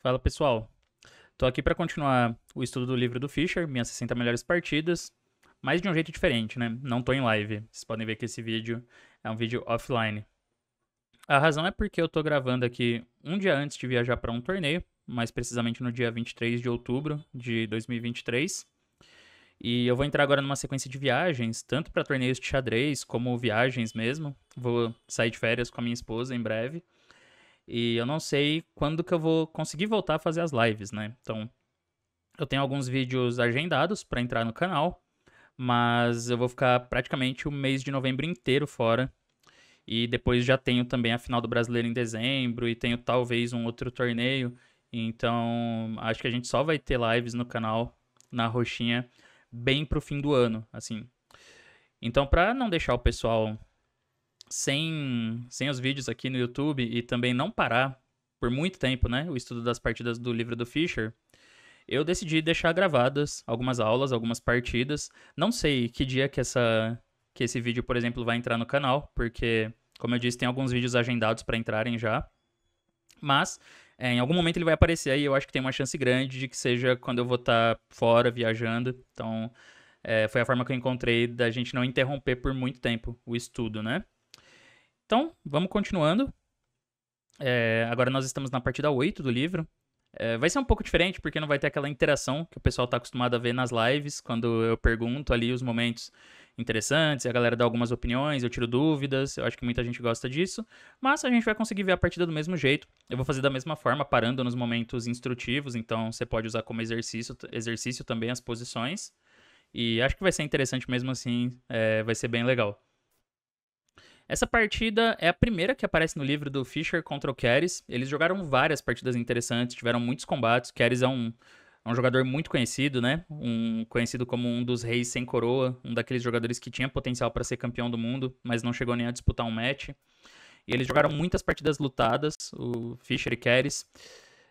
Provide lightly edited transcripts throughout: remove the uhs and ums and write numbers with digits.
Fala pessoal, tô aqui para continuar o estudo do livro do Fischer, minhas 60 melhores partidas, mas de um jeito diferente, né? Não tô em live. Vocês podem ver que esse vídeo é um vídeo offline. A razão é porque eu tô gravando aqui um dia antes de viajar para um torneio, mais precisamente no dia 23 de outubro de 2023. E eu vou entrar agora numa sequência de viagens, tanto para torneios de xadrez como viagens mesmo. Vou sair de férias com a minha esposa em breve. E eu não sei quando que eu vou conseguir voltar a fazer as lives, né? Então, eu tenho alguns vídeos agendados para entrar no canal, mas eu vou ficar praticamente o mês de novembro inteiro fora. E depois já tenho também a final do Brasileiro em dezembro e tenho talvez um outro torneio. Então, acho que a gente só vai ter lives no canal, na roxinha, bem pro fim do ano, assim. Então, para não deixar o pessoal sem os vídeos aqui no YouTube e também não parar por muito tempo, né, o estudo das partidas do livro do Fischer, eu decidi deixar gravadas algumas aulas, algumas partidas. Não sei que dia que esse vídeo, por exemplo, vai entrar no canal, porque, como eu disse, tem alguns vídeos agendados para entrarem já. Mas, em algum momento ele vai aparecer aí, eu acho que tem uma chance grande de que seja quando eu vou estar fora, viajando. Então, foi a forma que eu encontrei da gente não interromper por muito tempo o estudo, né? Então, vamos continuando. Agora nós estamos na partida 8 do livro. Vai ser um pouco diferente, porque não vai ter aquela interação que o pessoal está acostumado a ver nas lives, quando eu pergunto ali os momentos interessantes, a galera dá algumas opiniões, eu tiro dúvidas, eu acho que muita gente gosta disso, mas a gente vai conseguir ver a partida do mesmo jeito. Eu vou fazer da mesma forma, parando nos momentos instrutivos, então você pode usar como exercício também as posições, e acho que vai ser interessante mesmo assim, vai ser bem legal. Essa partida é a primeira que aparece no livro do Fischer contra o Keres. Eles jogaram várias partidas interessantes, tiveram muitos combates. Keres é um jogador muito conhecido, né? Conhecido como um dos reis sem coroa, um daqueles jogadores que tinha potencial para ser campeão do mundo, mas não chegou nem a disputar um match. E eles jogaram muitas partidas lutadas, o Fischer e Keres.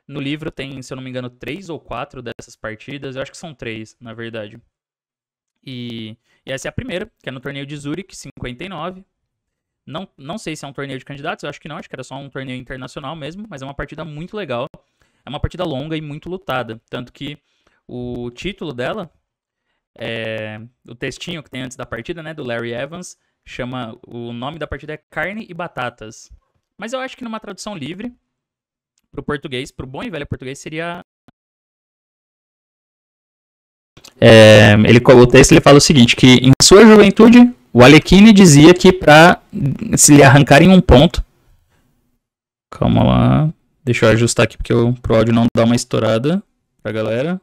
No livro tem, se eu não me engano, 3 ou 4 dessas partidas. Eu acho que são 3, na verdade. E essa é a primeira, que é no torneio de Zurich, 59. Não sei se é um torneio de candidatos, eu acho que não, acho que era só um torneio internacional mesmo, mas é uma partida muito legal. É uma partida longa e muito lutada. Tanto que o título dela, o textinho que tem antes da partida, né, do Larry Evans, o nome da partida é Carne e Batatas. Mas eu acho que numa tradução livre, pro português, pro bom e velho português, seria. O texto ele fala o seguinte: que em sua juventude, o Alekhine dizia que para se lhe arrancarem um ponto. Calma lá. Deixa eu ajustar aqui porque pro áudio não dá uma estourada pra galera.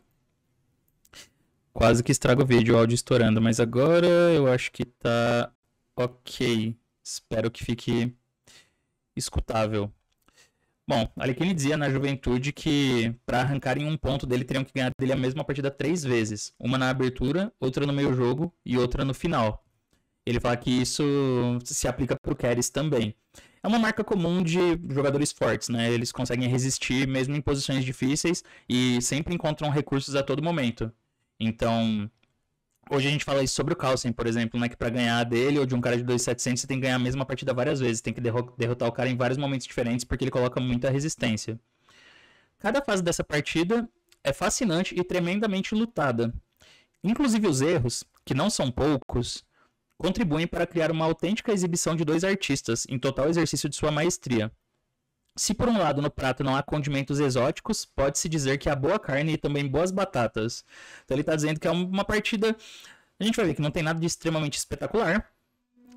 Quase que estraga o vídeo, o áudio estourando. Mas agora eu acho que tá ok. Espero que fique escutável. Bom, Alekhine dizia na juventude que para arrancarem um ponto dele teriam que ganhar dele a mesma partida 3 vezes. Uma na abertura, outra no meio jogo e outra no final. Ele fala que isso se aplica pro Keres também. É uma marca comum de jogadores fortes, né? Eles conseguem resistir mesmo em posições difíceis e sempre encontram recursos a todo momento. Então, hoje a gente fala isso sobre o Carlsen, por exemplo, né? Que pra ganhar dele ou de um cara de 2.700 você tem que ganhar a mesma partida várias vezes. Tem que derrotar o cara em vários momentos diferentes porque ele coloca muita resistência. Cada fase dessa partida é fascinante e tremendamente lutada. Inclusive os erros, que não são poucos, contribuem para criar uma autêntica exibição de dois artistas, em total exercício de sua maestria. Se por um lado no prato não há condimentos exóticos, pode-se dizer que há boa carne e também boas batatas. Então ele está dizendo que é uma partida, a gente vai ver que não tem nada de extremamente espetacular,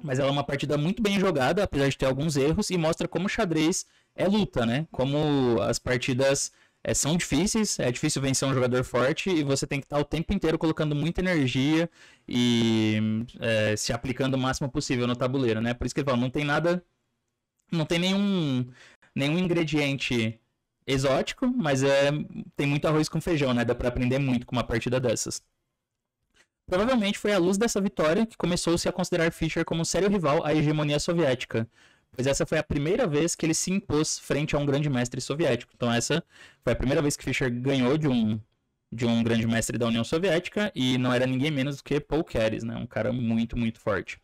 mas ela é uma partida muito bem jogada, apesar de ter alguns erros, e mostra como o xadrez é luta, né? Como as partidas são difíceis, é difícil vencer um jogador forte e você tem que estar o tempo inteiro colocando muita energia e se aplicando o máximo possível no tabuleiro, né? Por isso que ele fala, não tem nada, não tem nenhum ingrediente exótico, mas tem muito arroz com feijão, né? Dá pra aprender muito com uma partida dessas. Provavelmente foi à luz dessa vitória que começou-se a considerar Fischer como um sério rival à hegemonia soviética, pois essa foi a primeira vez que ele se impôs frente a um grande mestre soviético. Então essa foi a primeira vez que Fischer ganhou de um grande mestre da União Soviética e não era ninguém menos do que Paul Keres, né? Um cara muito, muito forte.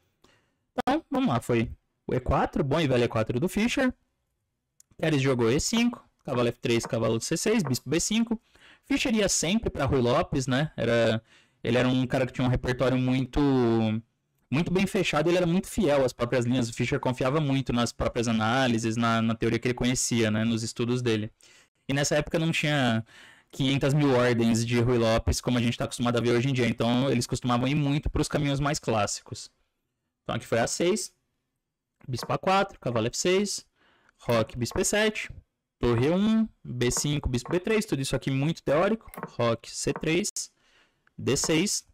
Então, vamos lá, foi o E4, bom e velho E4 do Fischer. Keres jogou E5, cavalo F3, cavalo C6, bispo B5. Fischer ia sempre para Ruy Lopes, né? Ele era um cara que tinha um repertório muito bem fechado, ele era muito fiel às próprias linhas. O Fischer confiava muito nas próprias análises, na teoria que ele conhecia, né? Nos estudos dele. E nessa época não tinha 500 mil ordens de Ruy Lopes, como a gente está acostumado a ver hoje em dia. Então eles costumavam ir muito para os caminhos mais clássicos. Então aqui foi A6, bispo A4, cavalo F6, roque, bispo E7, torre E1, B5, bispo B3, tudo isso aqui muito teórico. Roque, C3, D6.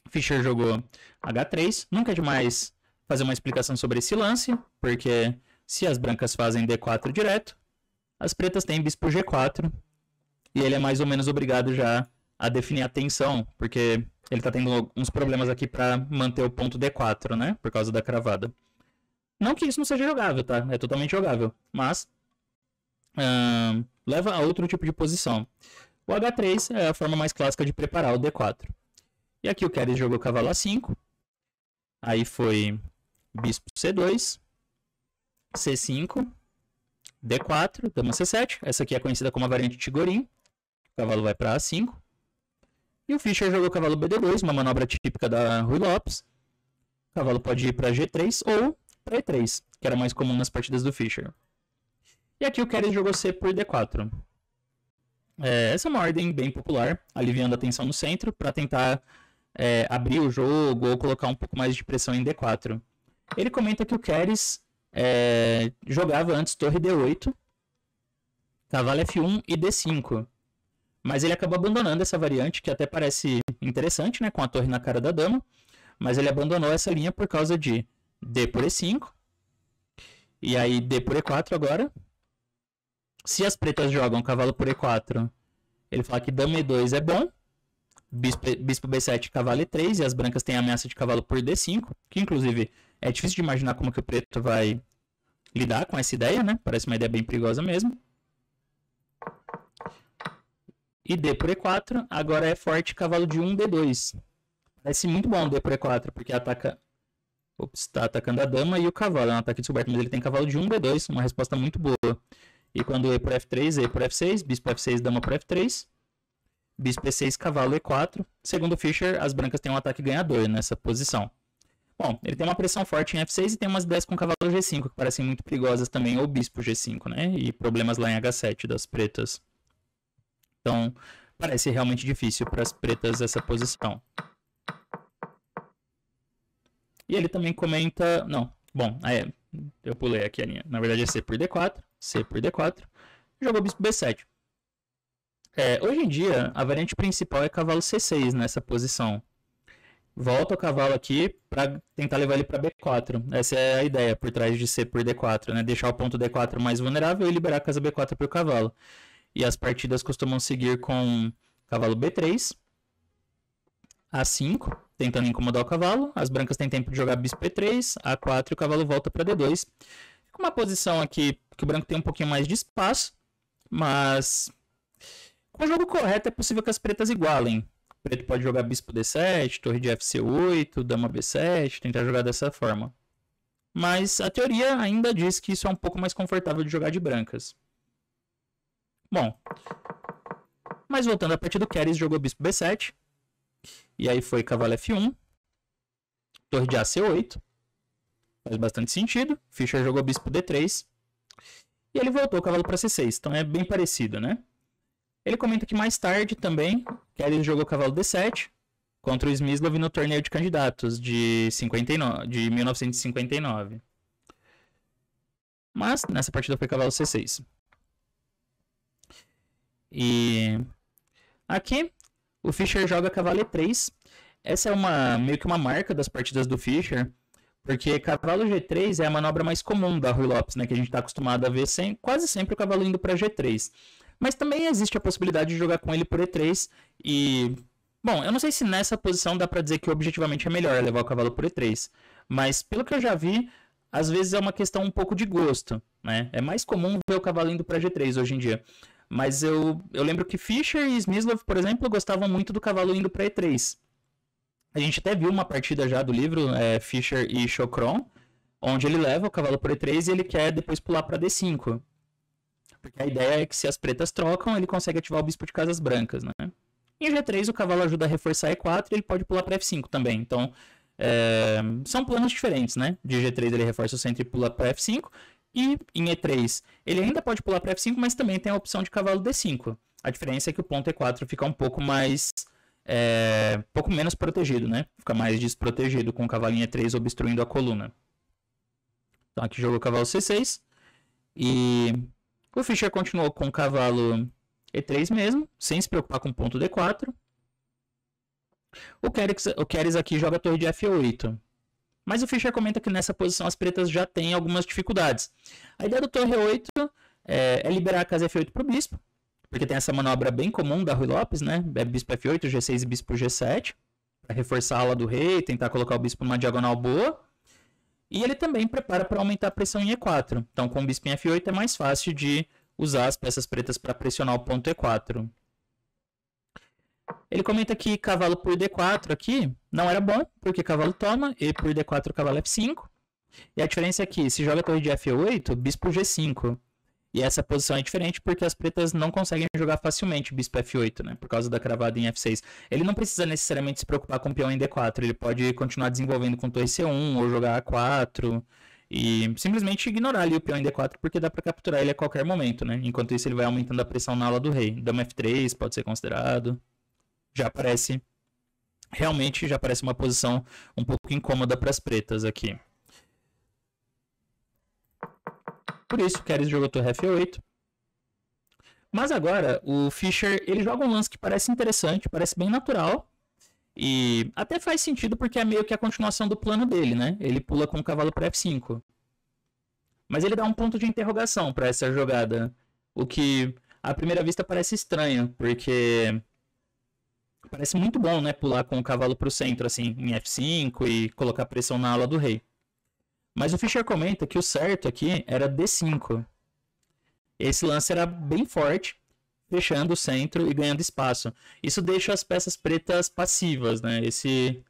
Fischer jogou H3. Nunca é demais fazer uma explicação sobre esse lance, porque se as brancas fazem D4 direto, as pretas têm bispo G4, e ele é mais ou menos obrigado já a definir a tensão, porque ele tá tendo uns problemas aqui para manter o ponto D4, né, por causa da cravada. Não que isso não seja jogável, tá? É totalmente jogável, mas leva a outro tipo de posição. O H3 é a forma mais clássica de preparar o D4. E aqui o Keres jogou cavalo A5, aí foi bispo C2, C5, D4, dama C7, essa aqui é conhecida como a variante Tigorin, o cavalo vai para A5, e o Fischer jogou cavalo BD2, uma manobra típica da Ruy Lopes, o cavalo pode ir para G3 ou para E3, que era mais comum nas partidas do Fischer. E aqui o Keres jogou C por D4. Essa é uma ordem bem popular, aliviando a tensão no centro, para tentar abrir o jogo ou colocar um pouco mais de pressão em D4. Ele comenta que o Keres jogava antes torre D8, cavalo F1 e D5. Mas ele acabou abandonando essa variante, que até parece interessante, né, com a torre na cara da dama. Mas ele abandonou essa linha por causa de D por E5. E aí D por E4 agora. Se as pretas jogam cavalo por E4, ele fala que dama E2 é bom. Bispo B7, cavalo E3, e as brancas têm a ameaça de cavalo por D5, que inclusive é difícil de imaginar como que o preto vai lidar com essa ideia, né? Parece uma ideia bem perigosa mesmo. E D por E4, agora é forte cavalo de 1, D2. Parece muito bom D por E4, porque ataca... está atacando a dama e o cavalo, é um ataque descoberto, mas ele tem cavalo de 1, D2, uma resposta muito boa. E quando E por F3, E por F6, bispo F6, dama por F3, bispo E6, cavalo E4. Segundo Fischer, as brancas têm um ataque ganhador nessa posição. Bom, ele tem uma pressão forte em F6 e tem umas ideias com cavalo G5, que parecem muito perigosas também, ou bispo G5, né? E problemas lá em H7 das pretas. Então, parece realmente difícil para as pretas essa posição. E ele também comenta... Não, bom, eu pulei aqui a linha. Na verdade é C por D4, C por D4. Jogou bispo B7. Hoje em dia, a variante principal é cavalo C6 nessa posição. Volta o cavalo aqui para tentar levar ele para B4. Essa é a ideia por trás de C por D4, né? Deixar o ponto D4 mais vulnerável e liberar a casa B4 para o cavalo. E as partidas costumam seguir com cavalo B3, A5, tentando incomodar o cavalo. As brancas têm tempo de jogar bispo E3, A4 e o cavalo volta para D2. Fica uma posição aqui que o branco tem um pouquinho mais de espaço, mas com o jogo correto é possível que as pretas igualem. O preto pode jogar bispo D7, torre de FC8, dama B7, tentar jogar dessa forma. Mas a teoria ainda diz que isso é um pouco mais confortável de jogar de brancas. Bom, mas voltando à partida, o Keres jogou bispo B7. E aí foi cavalo F1. Torre de AC8. Faz bastante sentido. Fischer jogou bispo D3. E ele voltou o cavalo para C6. Então é bem parecido, né? Ele comenta que mais tarde também, Keres jogou cavalo D7 contra o Smyslov no torneio de candidatos de 1959. Mas nessa partida foi cavalo C6. E aqui o Fischer joga cavalo E3. Essa é meio que uma marca das partidas do Fischer, porque cavalo G3 é a manobra mais comum da Ruy Lopes, né, que a gente está acostumado a ver quase sempre o cavalo indo para G3. Mas também existe a possibilidade de jogar com ele por E3 e... Bom, eu não sei se nessa posição dá para dizer que objetivamente é melhor levar o cavalo por E3, mas pelo que eu já vi, às vezes é uma questão um pouco de gosto, né? É mais comum ver o cavalo indo para G3 hoje em dia. Mas eu lembro que Fischer e Smyslov, por exemplo, gostavam muito do cavalo indo para E3. A gente até viu uma partida já do livro, Fischer e Chocron, onde ele leva o cavalo por E3 e ele quer depois pular para D5. Porque a ideia é que se as pretas trocam, ele consegue ativar o bispo de casas brancas, né? Em G3 o cavalo ajuda a reforçar E4 e ele pode pular para F5 também. Então, são planos diferentes, né? De G3 ele reforça o centro e pula para F5. E em E3 ele ainda pode pular para F5, mas também tem a opção de cavalo D5. A diferença é que o ponto E4 fica um pouco mais... pouco menos protegido, né? Fica mais desprotegido com o cavalo em E3 obstruindo a coluna. Então aqui jogou o cavalo C6. E o Fischer continuou com o cavalo E3 mesmo, sem se preocupar com o ponto D4. O Keres aqui joga a torre de F8. Mas o Fischer comenta que nessa posição as pretas já têm algumas dificuldades. A ideia do torre E8 é liberar a casa F8 para o bispo, porque tem essa manobra bem comum da Ruy Lopes, né? Bispo F8, G6 e bispo G7, para reforçar a ala do rei, tentar colocar o bispo numa diagonal boa. E ele também prepara para aumentar a pressão em E4. Então, com o bispo em F8 é mais fácil de usar as peças pretas para pressionar o ponto E4. Ele comenta que cavalo por D4 aqui não era bom, porque cavalo toma, e por D4 cavalo F5. E a diferença é que se joga a torre de F8, bispo G5. E essa posição é diferente porque as pretas não conseguem jogar facilmente bispo F8, né? Por causa da cravada em F6. Ele não precisa necessariamente se preocupar com o peão em D4. Ele pode continuar desenvolvendo com torre C1 ou jogar A4. E simplesmente ignorar ali o peão em D4 porque dá para capturar ele a qualquer momento, né? Enquanto isso ele vai aumentando a pressão na ala do rei. Dama F3 pode ser considerado. Realmente já parece uma posição um pouco incômoda para as pretas aqui. Por isso, o Keres jogou torre F8. Mas agora, o Fischer, ele joga um lance que parece interessante, parece bem natural. E até faz sentido porque é meio que a continuação do plano dele, né? Ele pula com o cavalo para F5. Mas ele dá um ponto de interrogação para essa jogada. O que, à primeira vista, parece estranho, porque... parece muito bom, né? Pular com o cavalo para o centro, assim, em F5 e colocar pressão na ala do rei. Mas o Fischer comenta que o certo aqui era D5. Esse lance era bem forte, fechando o centro e ganhando espaço. Isso deixa as peças pretas passivas, né? Esse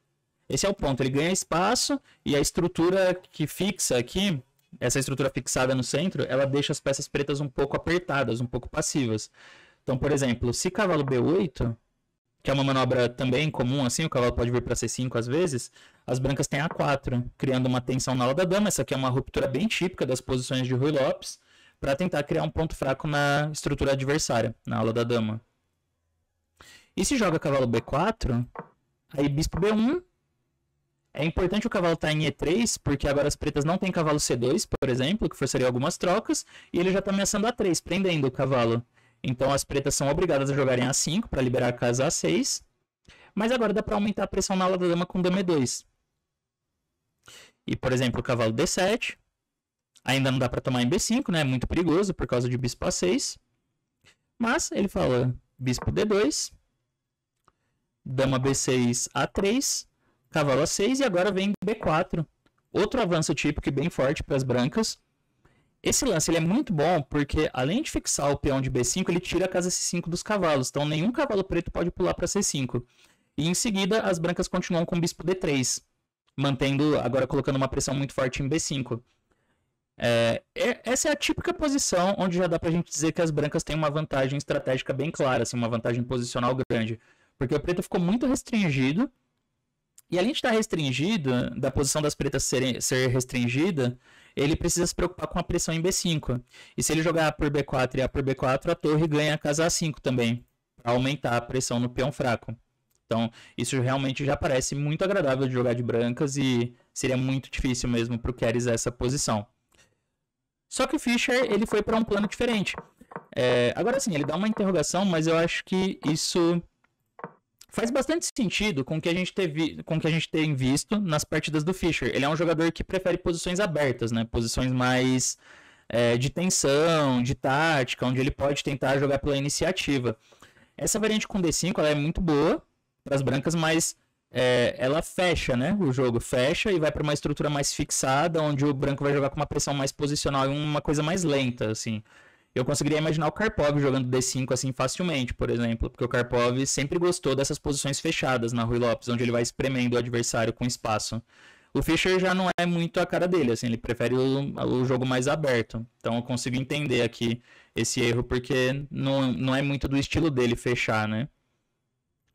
é o ponto. Ele ganha espaço e a estrutura que fixa aqui, essa estrutura fixada no centro, ela deixa as peças pretas um pouco apertadas, um pouco passivas. Então, por exemplo, se cavalo B8... que é uma manobra também comum, assim, o cavalo pode vir para C5 às vezes, as brancas têm A4, criando uma tensão na ala da dama. Essa aqui é uma ruptura bem típica das posições de Ruy Lopes, para tentar criar um ponto fraco na estrutura adversária, na ala da dama. E se joga cavalo B4, aí bispo B1, é importante o cavalo estar em E3, porque agora as pretas não têm cavalo C2, por exemplo, que forçaria algumas trocas, e ele já está ameaçando A3, prendendo o cavalo. Então as pretas são obrigadas a jogarem A5 para liberar a casa A6. Mas agora dá para aumentar a pressão na ala da dama com dama E2. E, por exemplo, o cavalo D7. Ainda não dá para tomar em B5, né? É muito perigoso por causa de bispo A6. Mas ele fala bispo D2. Dama B6, A3. Cavalo A6 e agora vem B4. Outro avanço típico e bem forte para as brancas. Esse lance ele é muito bom porque, além de fixar o peão de B5, ele tira a casa C5 dos cavalos. Então, nenhum cavalo preto pode pular para C5. E, em seguida, as brancas continuam com o bispo D3, mantendo, agora colocando uma pressão muito forte em B5. Essa é a típica posição onde já dá pra gente dizer que as brancas têm uma vantagem estratégica bem clara, assim, uma vantagem posicional grande. Porque o preto ficou muito restringido. E além de estar restringido, da posição das pretas ser restringida, ele precisa se preocupar com a pressão em B5. E se ele jogar A por B4 e A por B4, a torre ganha a casa A5 também, para aumentar a pressão no peão fraco. Então, isso realmente já parece muito agradável de jogar de brancas e seria muito difícil mesmo para o Keres essa posição. Só que o Fischer ele foi para um plano diferente. Agora sim, ele dá uma interrogação, mas eu acho que isso... faz bastante sentido com o que a gente tem visto nas partidas do Fischer. Ele é um jogador que prefere posições abertas, né? Posições mais de tensão, de tática, onde ele pode tentar jogar pela iniciativa. Essa variante com D5 ela é muito boa para as brancas, mas ela fecha, né? O jogo fecha e vai para uma estrutura mais fixada, onde o branco vai jogar com uma pressão mais posicional e uma coisa mais lenta, assim. Eu conseguiria imaginar o Karpov jogando D5 assim facilmente, por exemplo, porque o Karpov sempre gostou dessas posições fechadas na Ruy Lopes, onde ele vai espremendo o adversário com espaço. O Fischer já não é muito a cara dele, assim, ele prefere o jogo mais aberto. Então eu consigo entender aqui esse erro, porque não é muito do estilo dele fechar, né?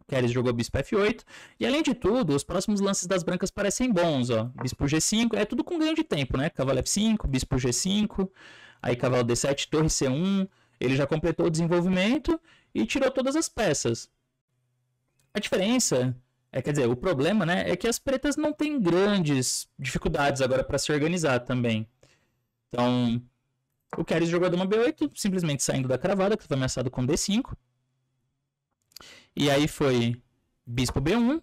Keres jogou bispo F8. E além de tudo, os próximos lances das brancas parecem bons, ó. Bispo G5, é tudo com ganho de tempo, né? Cavalo F5, bispo G5, aí cavalo D7, torre C1. Ele já completou o desenvolvimento e tirou todas as peças. A diferença... quer dizer, o problema, né, é que as pretas não têm grandes dificuldades agora para se organizar também. Então, o Keres jogou a dama B8, simplesmente saindo da cravada, que foi ameaçado com D5. E aí foi bispo B1.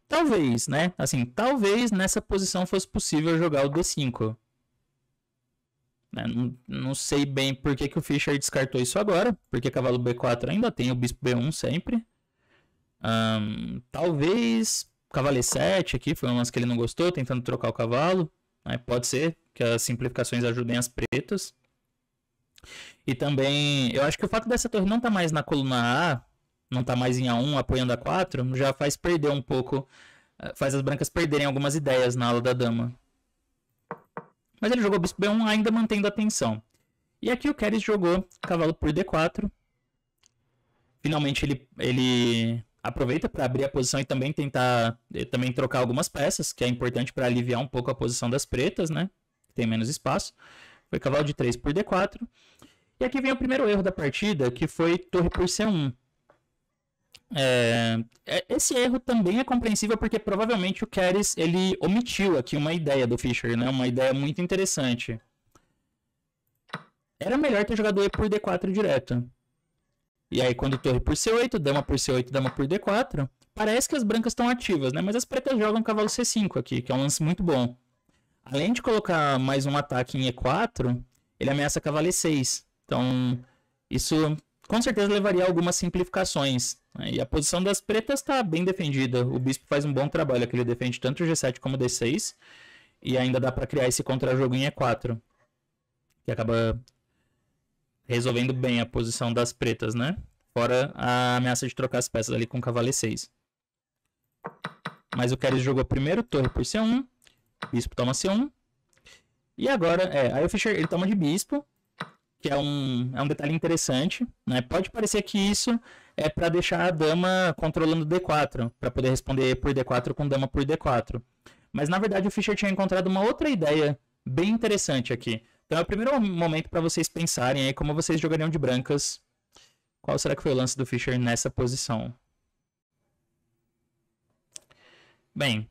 Talvez, né, assim, talvez nessa posição fosse possível jogar o D5. Não sei bem por que o Fischer descartou isso agora, porque cavalo B4 ainda tem o bispo B1 sempre. Talvez cavalo E7 aqui foi um lance que ele não gostou, tentando trocar o cavalo, né? Pode ser que as simplificações ajudem as pretas. E também eu acho que o fato dessa torre não estar mais na coluna A, não estar mais em A1 apoiando A4, já faz perder um pouco, faz as brancas perderem algumas ideias na ala da dama. Mas ele jogou bispo B1 ainda mantendo a tensão. E aqui o Keres jogou cavalo por D4. Finalmente ele aproveita para abrir a posição e também tentar trocar algumas peças, que é importante para aliviar um pouco a posição das pretas, né? Que tem menos espaço. Foi cavalo de 3 por D4. E aqui vem o primeiro erro da partida, que foi torre por C1. Esse erro também é compreensível porque provavelmente o Keres ele omitiu aqui uma ideia do Fischer, né? Uma ideia muito interessante. Era melhor ter jogado E por D4 direto. E aí quando torre por C8, dama por C8, dama por D4, parece que as brancas estão ativas, né? Mas as pretas jogam cavalo C5 aqui, que é um lance muito bom. Além de colocar mais um ataque em E4, ele ameaça cavalo E6. Então, isso com certeza levaria a algumas simplificações, né? E a posição das pretas está bem defendida. O bispo faz um bom trabalho, que ele defende tanto o G7 como o D6. E ainda dá para criar esse contra-jogo em E4, que acaba resolvendo bem a posição das pretas, né? Fora a ameaça de trocar as peças ali com o cavalo E6. Mas o Keres jogou primeiro torre por C1. Bispo toma C1. E agora, aí o Fischer ele toma de bispo, que é um detalhe interessante, né? Pode parecer que isso é para deixar a dama controlando D4, para poder responder por D4 com dama por D4. Mas na verdade o Fischer tinha encontrado uma outra ideia bem interessante aqui. Então é o primeiro momento para vocês pensarem aí como vocês jogariam de brancas. Qual será que foi o lance do Fischer nessa posição? Bem,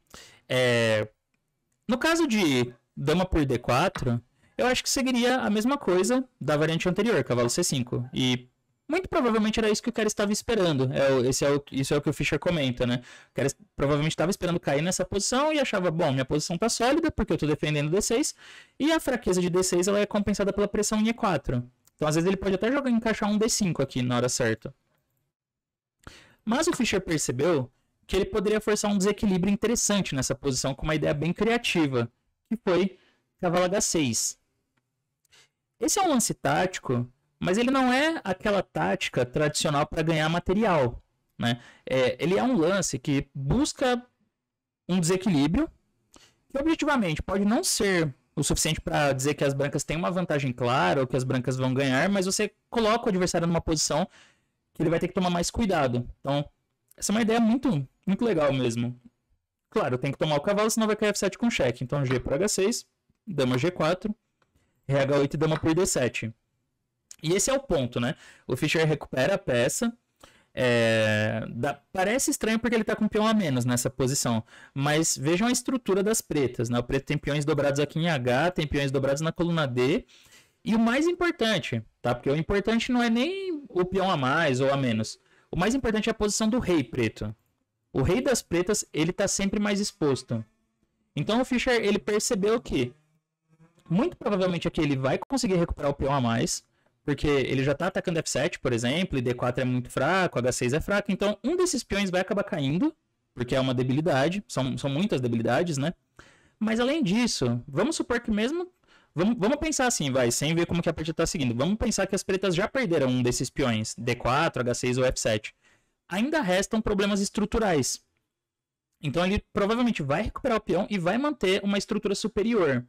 no caso de dama por D4, eu acho que seguiria a mesma coisa da variante anterior, cavalo C5. E muito provavelmente era isso que o Keres estava esperando. Isso é o que o Fischer comenta, né? O Keres provavelmente estava esperando cair nessa posição e achava, bom, minha posição está sólida porque eu estou defendendo D6. E a fraqueza de D6 ela é compensada pela pressão em E4. Então às vezes ele pode até encaixar um D5 aqui na hora certa. Mas o Fischer percebeu que ele poderia forçar um desequilíbrio interessante nessa posição com uma ideia bem criativa, que foi cavalo H6. Esse é um lance tático, mas ele não é aquela tática tradicional para ganhar material, né? Ele é um lance que busca um desequilíbrio, que objetivamente pode não ser o suficiente para dizer que as brancas têm uma vantagem clara ou que as brancas vão ganhar, mas você coloca o adversário numa posição que ele vai ter que tomar mais cuidado. Então, essa é uma ideia muito, muito legal mesmo. Claro, tem que tomar o cavalo, senão vai cair F7 com cheque. Então, G por H6, dama G4, RH8 e dama por D7. E esse é o ponto, né? O Fischer recupera a peça. Parece estranho porque ele está com peão a menos nessa posição. Mas vejam a estrutura das pretas, né? O preto tem peões dobrados aqui em H, tem peões dobrados na coluna D. E o mais importante, tá? Porque o importante não é nem o peão a mais ou a menos. O mais importante é a posição do rei preto. O rei das pretas, ele está sempre mais exposto. Então o Fischer, ele percebeu que muito provavelmente aqui ele vai conseguir recuperar o peão a mais, porque ele já está atacando F7, por exemplo, e D4 é muito fraco, H6 é fraco, então um desses peões vai acabar caindo, porque é uma debilidade, são muitas debilidades, né? Mas além disso, vamos supor que mesmo... Vamos pensar assim, sem ver como que a partida está seguindo. Vamos pensar que as pretas já perderam um desses peões, D4, H6 ou F7. Ainda restam problemas estruturais. Então ele provavelmente vai recuperar o peão e vai manter uma estrutura superior.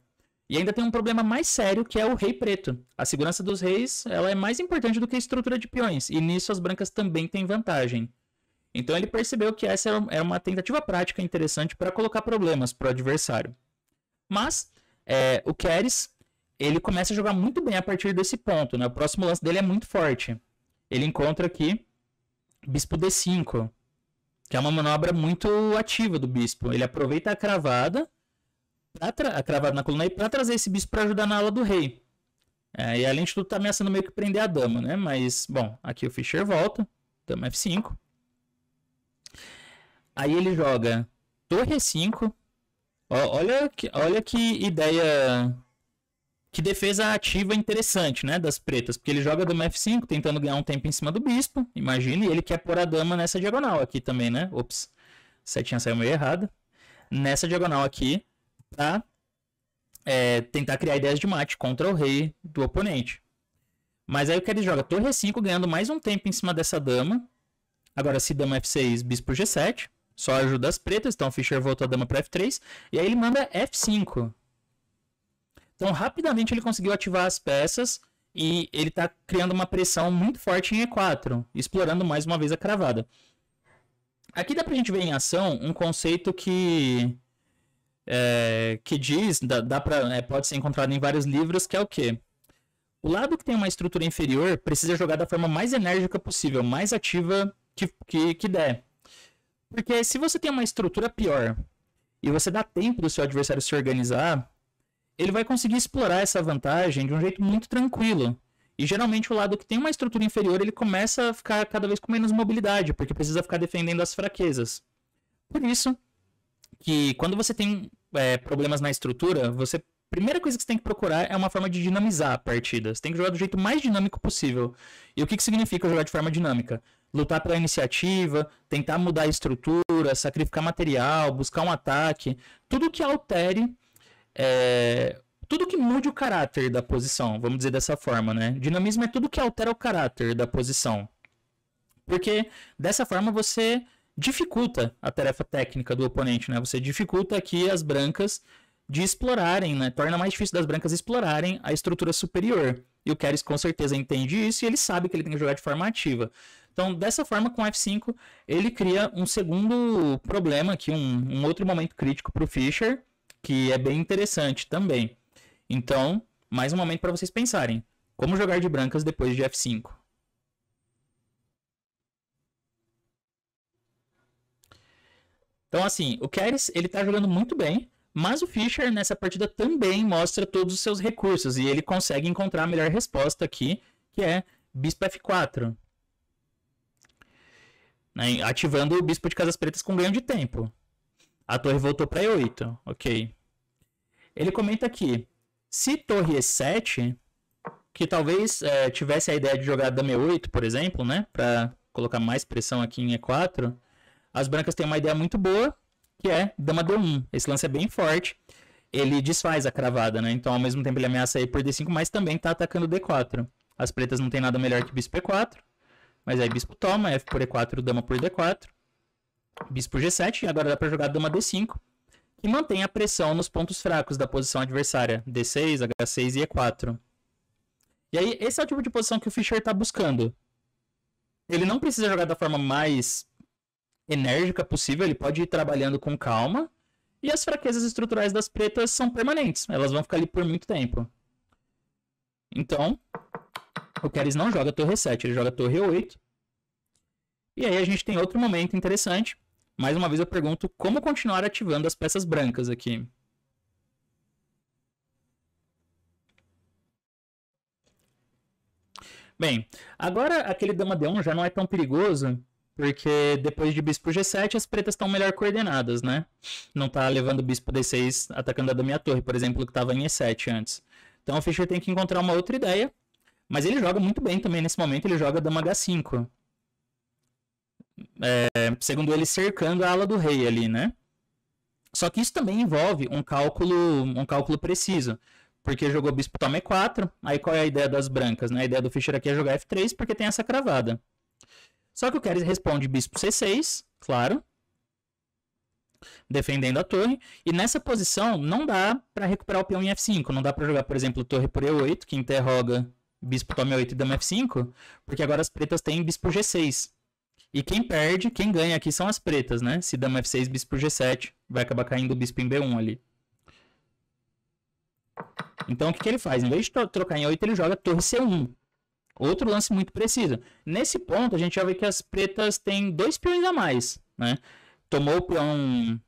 E ainda tem um problema mais sério, que é o rei preto. A segurança dos reis, ela é mais importante do que a estrutura de peões, e nisso as brancas também têm vantagem. Então ele percebeu que essa era uma tentativa prática interessante para colocar problemas para o adversário. Mas o Keres, ele começa a jogar muito bem a partir desse ponto, né? O próximo lance dele é muito forte. Ele encontra aqui bispo D5, que é uma manobra muito ativa do bispo. Ele aproveita a cravada na coluna para trazer esse bispo para ajudar na ala do rei. E além de tudo, tá ameaçando meio que prender a dama, né? Mas, bom, aqui o Fischer volta, dama F5. Aí ele joga torre E5. Olha que ideia, que defesa ativa interessante, né, das pretas, porque ele joga dama F5, tentando ganhar um tempo em cima do bispo, imagine, e ele quer pôr a dama nessa diagonal aqui também, né, ops, setinha saiu meio errada, nessa diagonal aqui, pra tentar criar ideias de mate contra o rei do oponente. Mas aí o que ele joga torre E5, ganhando mais um tempo em cima dessa dama. Agora se dama F6, bispo G7, só ajuda as pretas, então o Fischer voltou a dama para F3, e aí ele manda F5. Então rapidamente ele conseguiu ativar as peças, e ele está criando uma pressão muito forte em E4, explorando mais uma vez a cravada. Aqui dá pra gente ver em ação um conceito que diz, pode ser encontrado em vários livros, que é o quê? O lado que tem uma estrutura inferior precisa jogar da forma mais enérgica possível, mais ativa que der. Porque se você tem uma estrutura pior e você dá tempo do seu adversário se organizar, ele vai conseguir explorar essa vantagem de um jeito muito tranquilo. E geralmente o lado que tem uma estrutura inferior, ele começa a ficar cada vez com menos mobilidade, porque precisa ficar defendendo as fraquezas. Por isso que quando você tem problemas na estrutura, a primeira coisa que você tem que procurar é uma forma de dinamizar a partida. Você tem que jogar do jeito mais dinâmico possível. E o que significa jogar de forma dinâmica? Lutar pela iniciativa, tentar mudar a estrutura, sacrificar material, buscar um ataque. Tudo que altere, tudo que mude o caráter da posição, vamos dizer dessa forma, né? Dinamismo é tudo que altera o caráter da posição. Porque dessa forma você dificulta a tarefa técnica do oponente, né? Você dificulta aqui as brancas de explorarem, né? Torna mais difícil das brancas explorarem a estrutura superior. E o Keres com certeza entende isso e ele sabe que ele tem que jogar de forma ativa. Então, dessa forma, com F5, ele cria um segundo problema aqui, um outro momento crítico para o Fischer, que é bem interessante também. Então, mais um momento para vocês pensarem. Como jogar de brancas depois de F5? Então, assim, o Keres, ele tá jogando muito bem, mas o Fischer, nessa partida, também mostra todos os seus recursos, e ele consegue encontrar a melhor resposta aqui, que é bispo F4. Né, ativando o bispo de casas pretas com ganho de tempo. A torre voltou para E8, ok. Ele comenta aqui, se torre E7, que talvez tivesse a ideia de jogar dama E8, por exemplo, né, para colocar mais pressão aqui em E4, as brancas têm uma ideia muito boa, que é dama D1. Esse lance é bem forte. Ele desfaz a cravada, né? Então, ao mesmo tempo, ele ameaça aí por D5, mas também está atacando D4. As pretas não tem nada melhor que bispo E4. Mas aí bispo toma, F por E4, dama por D4. Bispo G7, e agora dá para jogar dama D5, que mantém a pressão nos pontos fracos da posição adversária. D6, H6 e E4. E aí, esse é o tipo de posição que o Fischer está buscando. Ele não precisa jogar da forma mais enérgica possível, ele pode ir trabalhando com calma, e as fraquezas estruturais das pretas são permanentes, elas vão ficar ali por muito tempo. Então, o Keres não joga torre E7, ele joga torre E8. E aí a gente tem outro momento interessante. Mais uma vez eu pergunto como continuar ativando as peças brancas aqui. Bem, agora aquele dama D1 já não é tão perigoso, porque depois de bispo G7 as pretas estão melhor coordenadas, né? Não tá levando o bispo D6 atacando a dama e a torre, por exemplo, que estava em E7 antes. Então o Fischer tem que encontrar uma outra ideia, mas ele joga muito bem também nesse momento, ele joga dama H5. Segundo ele, cercando a ala do rei ali, né? Só que isso também envolve um cálculo preciso, porque jogou bispo toma E4, aí qual é a ideia das brancas, né? A ideia do Fischer aqui é jogar F3 porque tem essa cravada. Só que o Keres responde bispo C6, claro. defendendo a torre. E nessa posição não dá para recuperar o peão em F5. Não dá para jogar, por exemplo, torre por E8, que interroga bispo toma E8 e dama F5, porque agora as pretas têm bispo G6. E quem perde, quem ganha aqui são as pretas, né? Se dama F6, bispo G7, vai acabar caindo o bispo em B1 ali. Então o que ele faz? Em vez de trocar em 8, ele joga torre C1. Outro lance muito preciso. Nesse ponto, a gente já vê que as pretas têm 2 peões a mais, né? Tomou o peão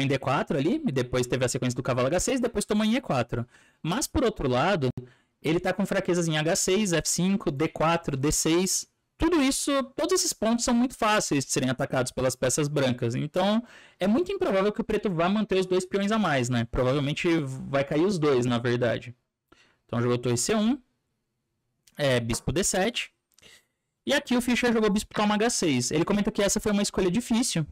em D4 ali, e depois teve a sequência do cavalo H6, depois tomou em E4. Mas, por outro lado, ele tá com fraquezas em H6, F5, D4, D6. Tudo isso, todos esses pontos são muito fáceis de serem atacados pelas peças brancas. Então, é muito improvável que o preto vá manter os 2 peões a mais, né? Provavelmente vai cair os 2, na verdade. Então, jogou torre C1, bispo D7. E aqui o Fischer jogou bispo toma H6. Ele comenta que essa foi uma escolha difícil,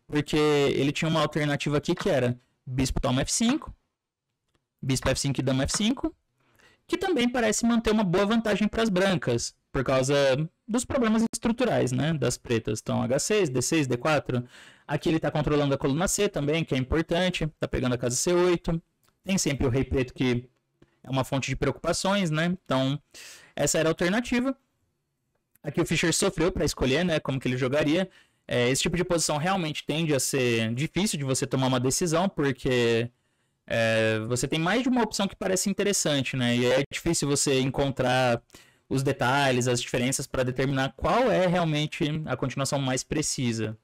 porque ele tinha uma alternativa aqui que era bispo toma F5, bispo F5 e dama F5, que também parece manter uma boa vantagem para as brancas, por causa dos problemas estruturais, né, das pretas. Então H6, D6, D4. Aqui ele está controlando a coluna C também, que é importante. Está pegando a casa C8. Tem sempre o rei preto, que é uma fonte de preocupações, né? Então essa era a alternativa. Aqui o Fischer sofreu para escolher, né, como que ele jogaria. Esse tipo de posição realmente tende a ser difícil de você tomar uma decisão, porque você tem mais de uma opção que parece interessante, né? E é difícil você encontrar os detalhes, as diferenças para determinar qual é realmente a continuação mais precisa.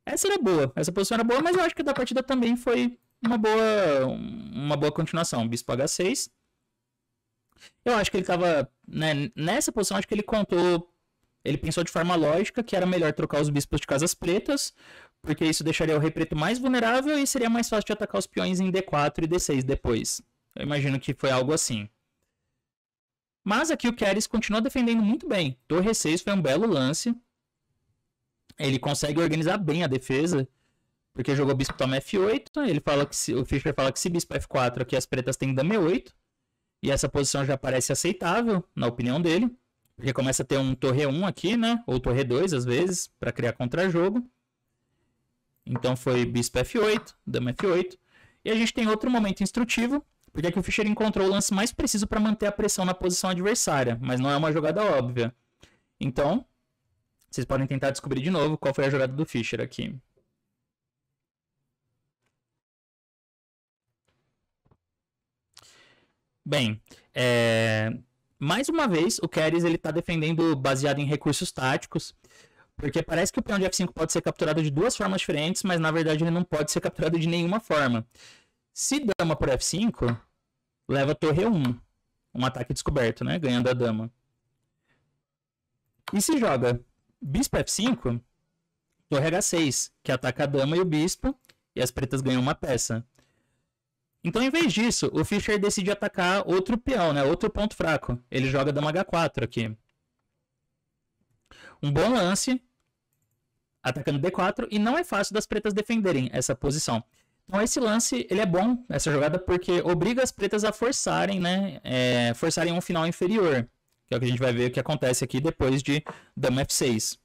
Essa era boa, essa posição era boa, mas eu acho que da partida também foi uma boa continuação. Bispo H6. Eu acho que ele estava, né, nessa posição, acho que ele pensou de forma lógica que era melhor trocar os bispos de casas pretas, porque isso deixaria o rei preto mais vulnerável e seria mais fácil de atacar os peões em D4 e D6 depois. Eu imagino que foi algo assim. Mas aqui o Keres continua defendendo muito bem. Torre E6 foi um belo lance. Ele consegue organizar bem a defesa, porque jogou bispo toma F8. O Fischer fala que se bispo F4 aqui as pretas têm dama E8. E essa posição já parece aceitável, na opinião dele. Porque começa a ter um torre 1 aqui, né? Ou torre 2 às vezes, para criar contra-jogo. Então foi bispo F8, dama F8. E a gente tem outro momento instrutivo, porque aqui o Fischer encontrou o lance mais preciso para manter a pressão na posição adversária, mas não é uma jogada óbvia. Então, vocês podem tentar descobrir de novo qual foi a jogada do Fischer aqui. Bem, mais uma vez o Keres está defendendo baseado em recursos táticos, porque parece que o peão de F5 pode ser capturado de duas formas diferentes, mas na verdade ele não pode ser capturado de nenhuma forma. Se dama por F5, leva torre 1, um ataque descoberto, né, ganhando a dama. E se joga bispo F5, torre H6, que ataca a dama e o bispo, e as pretas ganham uma peça. Então, em vez disso, o Fischer decide atacar outro peão, né? Outro ponto fraco. Ele joga dama H4 aqui. Um bom lance, atacando D4, e não é fácil das pretas defenderem essa posição. Então, esse lance, ele é bom, essa jogada, porque obriga as pretas a forçarem, né? Forçarem um final inferior. Que é o que a gente vai ver o que acontece aqui depois de dama F6.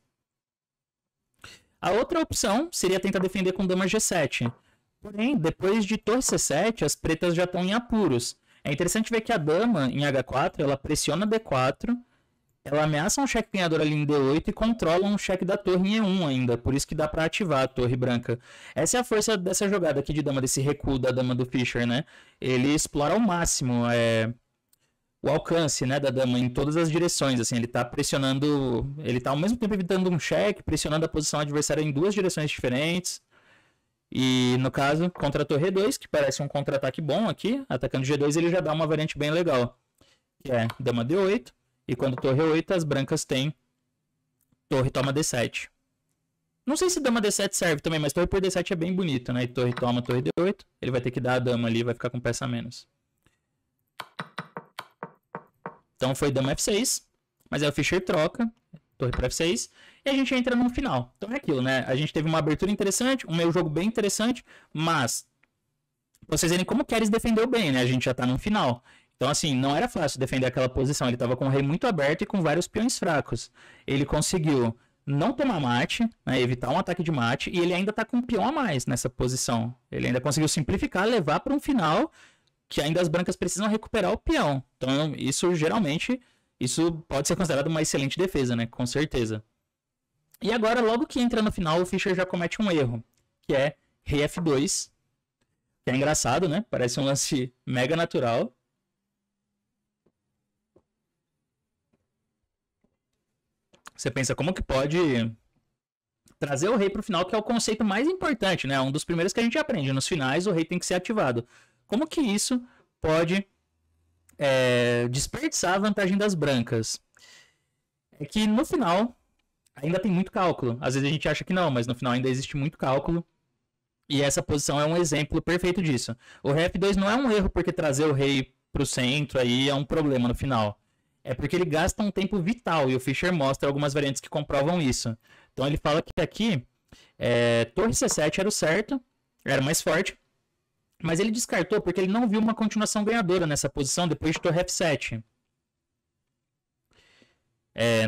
A outra opção seria tentar defender com dama G7. Porém, depois de torre C7, as pretas já estão em apuros. É interessante ver que a dama, em H4, ela pressiona D4, ela ameaça um cheque ganhador ali em D8 e controla um cheque da torre em E1 ainda. Por isso que dá para ativar a torre branca. Essa é a força dessa jogada aqui de dama, desse recuo da dama do Fischer, né? Ele explora ao máximo o alcance, né, da dama em todas as direções. Assim, ele tá pressionando... Ele tá ao mesmo tempo evitando um cheque, pressionando a posição adversária em duas direções diferentes. E no caso, contra a torre 2, que parece um contra-ataque bom aqui, atacando G2, ele já dá uma variante bem legal, que é dama D8, e quando torre 8, as brancas têm torre toma D7. Não sei se dama D7 serve também, mas torre por D7 é bem bonito, né? E torre toma, torre D8, ele vai ter que dar a dama ali, vai ficar com peça a menos. Então foi dama F6, mas aí o Fischer troca, torre para F6, e a gente entra no final. Então é aquilo, né? A gente teve uma abertura interessante, um meio jogo bem interessante, mas pra vocês verem como o Keres defendeu bem, né? A gente já tá no final. Então, assim, não era fácil defender aquela posição. Ele tava com o rei muito aberto e com vários peões fracos. Ele conseguiu não tomar mate, né, evitar um ataque de mate, e ele ainda tá com um peão a mais nessa posição. Ele ainda conseguiu simplificar, levar para um final que ainda as brancas precisam recuperar o peão. Então isso geralmente, isso pode ser considerado uma excelente defesa, né, com certeza. E agora, logo que entra no final, o Fischer já comete um erro, que é rei F2, que é engraçado, né, parece um lance mega natural. Você pensa, como que pode trazer o rei para o final, que é o conceito mais importante, né? Um dos primeiros que a gente aprende. Nos finais, o rei tem que ser ativado. Como que isso pode desperdiçar a vantagem das brancas? É que no final, ainda tem muito cálculo. Às vezes a gente acha que não, mas no final ainda existe muito cálculo. E essa posição é um exemplo perfeito disso. O rei F2 não é um erro porque trazer o rei para o centro aí é um problema no final. É porque ele gasta um tempo vital, e o Fischer mostra algumas variantes que comprovam isso. Então ele fala que aqui, torre C7 era o certo, era mais forte, mas ele descartou porque ele não viu uma continuação ganhadora nessa posição depois de torre F7.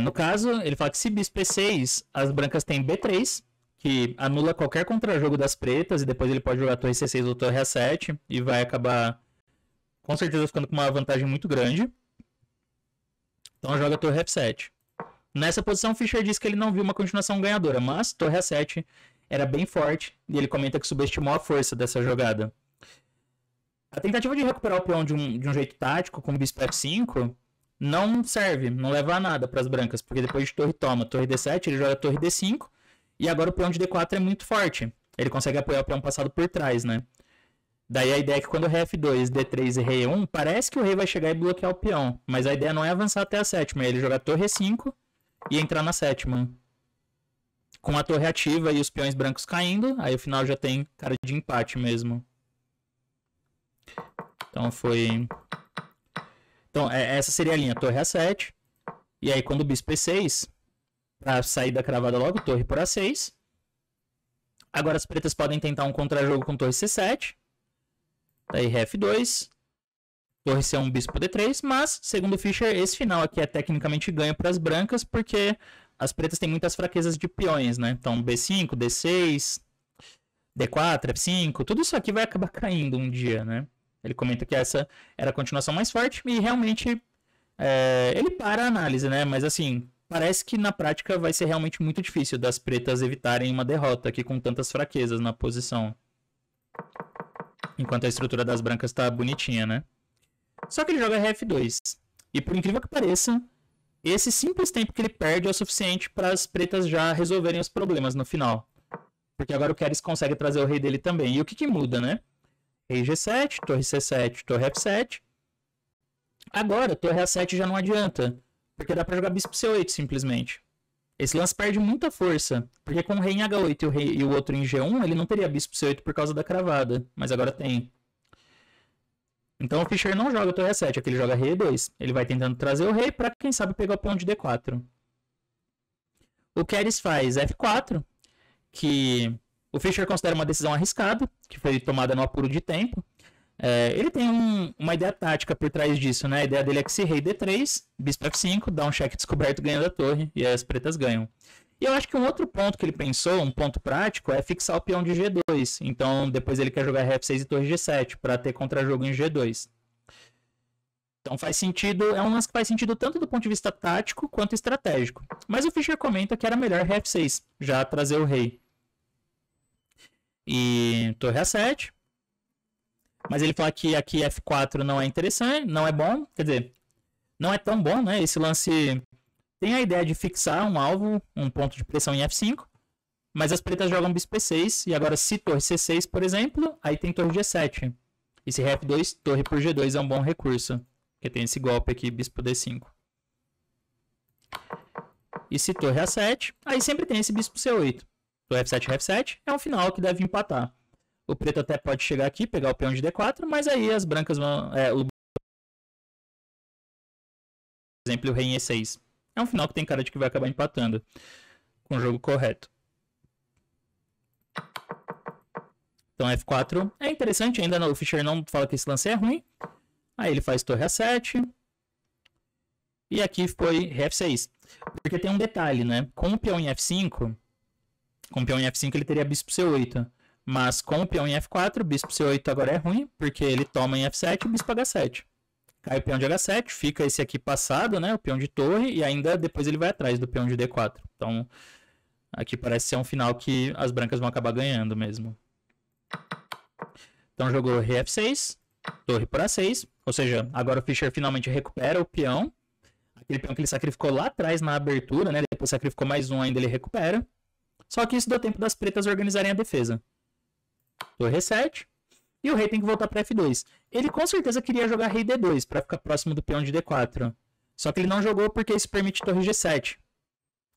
No caso, ele fala que se bispo E6, as brancas têm B3, que anula qualquer contrajogo das pretas, e depois ele pode jogar torre C6 ou torre A7, e vai acabar, com certeza, ficando com uma vantagem muito grande. Então joga torre F7. Nessa posição, Fischer diz que ele não viu uma continuação ganhadora, mas torre A7 era bem forte, e ele comenta que subestimou a força dessa jogada. A tentativa de recuperar o peão de um jeito tático, com o bispo F5, não serve, não leva a nada para as brancas, porque depois de torre toma, torre D7, ele joga torre D5, e agora o peão de D4 é muito forte. Ele consegue apoiar o peão passado por trás, né? Daí a ideia é que quando o rei F2, D3 e rei E1, parece que o rei vai chegar e bloquear o peão. Mas a ideia não é avançar até a sétima, é ele jogar torre E5 e entrar na sétima. Com a torre ativa e os peões brancos caindo, aí o final já tem cara de empate mesmo. Então foi... Então essa seria a linha, torre A7. E aí quando o bispo E6, pra sair da cravada logo, torre por A6. Agora as pretas podem tentar um contrajogo com torre C7. Daí rei F2, torre C1, bispo D3, mas, segundo o Fischer, esse final aqui é tecnicamente ganho para as brancas, porque as pretas têm muitas fraquezas de peões, né? Então B5, D6, D4, F5, tudo isso aqui vai acabar caindo um dia, né? Ele comenta que essa era a continuação mais forte e realmente ele para a análise, né? Mas assim, parece que na prática vai ser realmente muito difícil das pretas evitarem uma derrota aqui com tantas fraquezas na posição. Enquanto a estrutura das brancas tá bonitinha, né? Só que ele joga F2. E por incrível que pareça, esse simples tempo que ele perde é o suficiente para as pretas já resolverem os problemas no final. Porque agora o Keres consegue trazer o rei dele também. E o que muda, né? Rei G7, torre C7, torre F7. Agora, torre A7 já não adianta. Porque dá para jogar bispo C8 simplesmente. Esse lance perde muita força, porque com o rei em H8 e o outro em G1, ele não teria bispo C8 por causa da cravada, mas agora tem. Então o Fischer não joga torre A7, aqui ele joga rei E2. Ele vai tentando trazer o rei para, quem sabe, pegar o peão de D4. O Keres faz F4, que o Fischer considera uma decisão arriscada, que foi tomada no apuro de tempo. Ele tem uma ideia tática por trás disso, né? A ideia dele é que se rei D3, bispo F5, dá um cheque descoberto ganhando a torre, e as pretas ganham. E eu acho que um outro ponto que ele pensou, um ponto prático, é fixar o peão de G2. Então depois ele quer jogar rei F6 e torre G7, para ter contrajogo em G2. Então faz sentido, é um lance que faz sentido tanto do ponto de vista tático quanto estratégico. Mas o Fischer comenta que era melhor rei F6, já trazer o rei. E torre A7. Mas ele fala que aqui F4 não é interessante, não é bom, quer dizer, não é tão bom, né? Esse lance tem a ideia de fixar um alvo, um ponto de pressão em F5, mas as pretas jogam bispo E6, e agora se torre C6, por exemplo, aí tem torre G7. E se rei F2, torre por G2 é um bom recurso, porque tem esse golpe aqui, bispo D5. E se torre A7, aí sempre tem esse bispo C8. Torre F7, F7 é um final que deve empatar. O preto até pode chegar aqui, pegar o peão de D4, mas aí as brancas vão... por exemplo, o rei em E6. É um final que tem cara de que vai acabar empatando com o jogo correto. Então F4 é interessante, ainda o Fischer não fala que esse lance é ruim. Aí ele faz torre A7. E aqui foi rei F6. Porque tem um detalhe, né? Com o peão em F5, ele teria bispo C8. Mas com o peão em F4, bispo C8 agora é ruim, porque ele toma em F7 e bispo H7. Cai o peão de H7, fica esse aqui passado, né? O peão de torre, e ainda depois ele vai atrás do peão de D4. Então, aqui parece ser um final que as brancas vão acabar ganhando mesmo. Então jogou rei F6, torre por A6, ou seja, agora o Fischer finalmente recupera o peão. Aquele peão que ele sacrificou lá atrás na abertura, né? Depois sacrificou mais um, ainda ele recupera. Só que isso deu tempo das pretas organizarem a defesa. Torre E7. E o rei tem que voltar para F2. Ele com certeza queria jogar rei D2 para ficar próximo do peão de D4. Só que ele não jogou porque isso permite torre G7.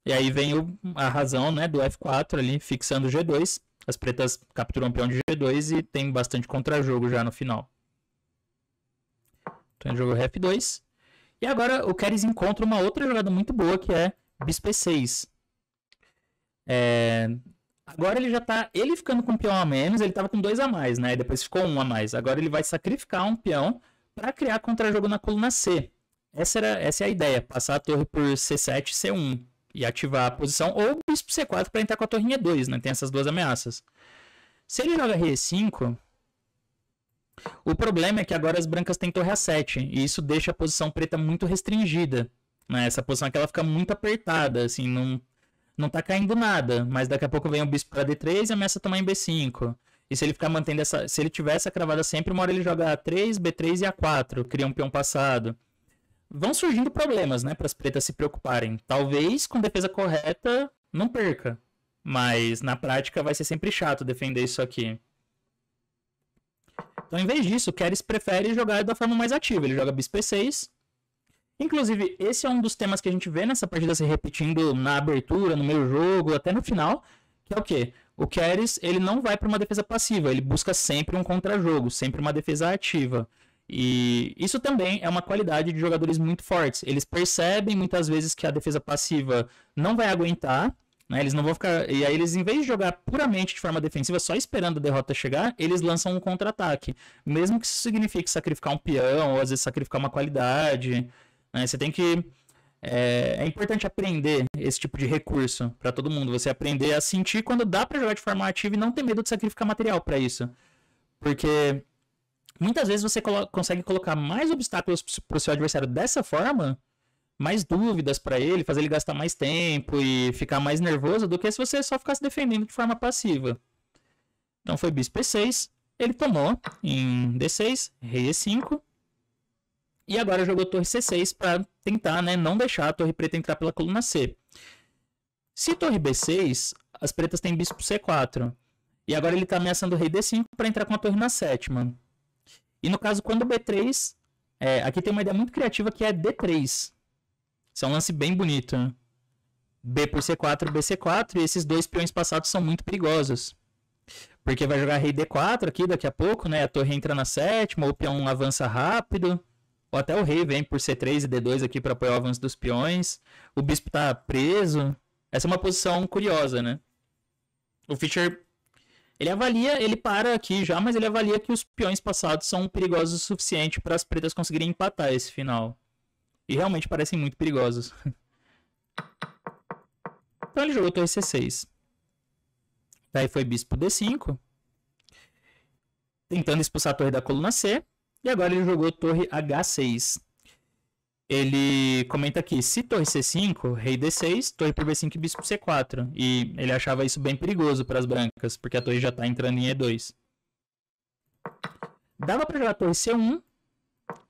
E aí vem a razão, né, do F4 ali, fixando o G2. As pretas capturam o peão de G2 e tem bastante contra-jogo já no final. Então ele jogou rei F2. E agora o Keres encontra uma outra jogada muito boa, que é bispo E6. Agora ele já tá... Ele ficando com um peão a menos, ele tava com 2 a mais, né? Depois ficou 1 a mais. Agora ele vai sacrificar um peão para criar contra-jogo na coluna C. Essa é a ideia. Passar a torre por C7 e C1. E ativar a posição. Ou bispo C4 para entrar com a torre em E2, né? Tem essas duas ameaças. Se ele joga rei E5... O problema é que agora as brancas têm torre A7. E isso deixa a posição preta muito restringida. Né? Essa posição aqui ela fica muito apertada. Assim, não tá caindo nada, mas daqui a pouco vem o bispo para D3 e ameaça tomar em B5. E se ele ficar mantendo essa... Se ele tiver essa cravada sempre, uma hora ele joga A3, B3 e A4, cria um peão passado. Vão surgindo problemas, né, para as pretas se preocuparem. Talvez com defesa correta não perca, mas na prática vai ser sempre chato defender isso aqui. Então, em vez disso, o Keres prefere jogar da forma mais ativa. Ele joga bispo E6. Inclusive, esse é um dos temas que a gente vê nessa partida se repetindo na abertura, no meio jogo, até no final, que é o quê? O Keres, ele não vai para uma defesa passiva, ele busca sempre um contra-jogo, sempre uma defesa ativa. E isso também é uma qualidade de jogadores muito fortes. Eles percebem muitas vezes que a defesa passiva não vai aguentar, né? Eles não vão ficar... E aí eles, em vez de jogar puramente de forma defensiva, só esperando a derrota chegar, eles lançam um contra-ataque. Mesmo que isso signifique sacrificar um peão, ou às vezes sacrificar uma qualidade... Você tem que... É importante aprender esse tipo de recurso para todo mundo. Você aprender a sentir quando dá para jogar de forma ativa e não ter medo de sacrificar material para isso. Porque muitas vezes você consegue colocar mais obstáculos para o seu adversário dessa forma, mais dúvidas para ele, fazer ele gastar mais tempo e ficar mais nervoso do que se você só ficasse defendendo de forma passiva. Então foi bispo E6, ele tomou em D6, rei E5. E agora jogou torre C6 para tentar, né, não deixar a torre preta entrar pela coluna C. Se torre B6, as pretas têm bispo C4. E agora ele está ameaçando o rei D5 para entrar com a torre na sétima. E no caso, quando B3... aqui tem uma ideia muito criativa que é D3. Isso é um lance bem bonito. Né? B por C4, B C4. E esses dois peões passados são muito perigosos. Porque vai jogar rei D4 aqui daqui a pouco, né? A torre entra na sétima, o peão avança rápido. Ou até o rei vem por C3 e D2 aqui para apoiar o avanço dos peões. O bispo está preso. Essa é uma posição curiosa, né? O Fischer, ele avalia, ele para aqui já, mas ele avalia que os peões passados são perigosos o suficiente para as pretas conseguirem empatar esse final. E realmente parecem muito perigosos. Então ele jogou torre C6. Daí foi bispo D5. Tentando expulsar a torre da coluna C. E agora ele jogou torre H6. Ele comenta aqui, se torre C5, rei D6, torre por B5 e bispo C4. E ele achava isso bem perigoso para as brancas, porque a torre já está entrando em E2. Dava para jogar torre C1,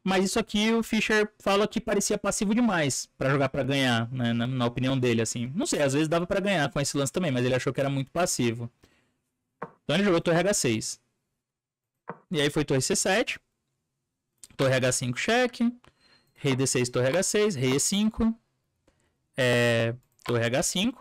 mas isso aqui o Fischer fala que parecia passivo demais para jogar para ganhar, né, na opinião dele. Assim. Não sei, às vezes dava para ganhar com esse lance também, mas ele achou que era muito passivo. Então ele jogou torre H6. E aí foi torre C7. Torre H5 cheque, rei D6, torre H6, rei E5, torre H5.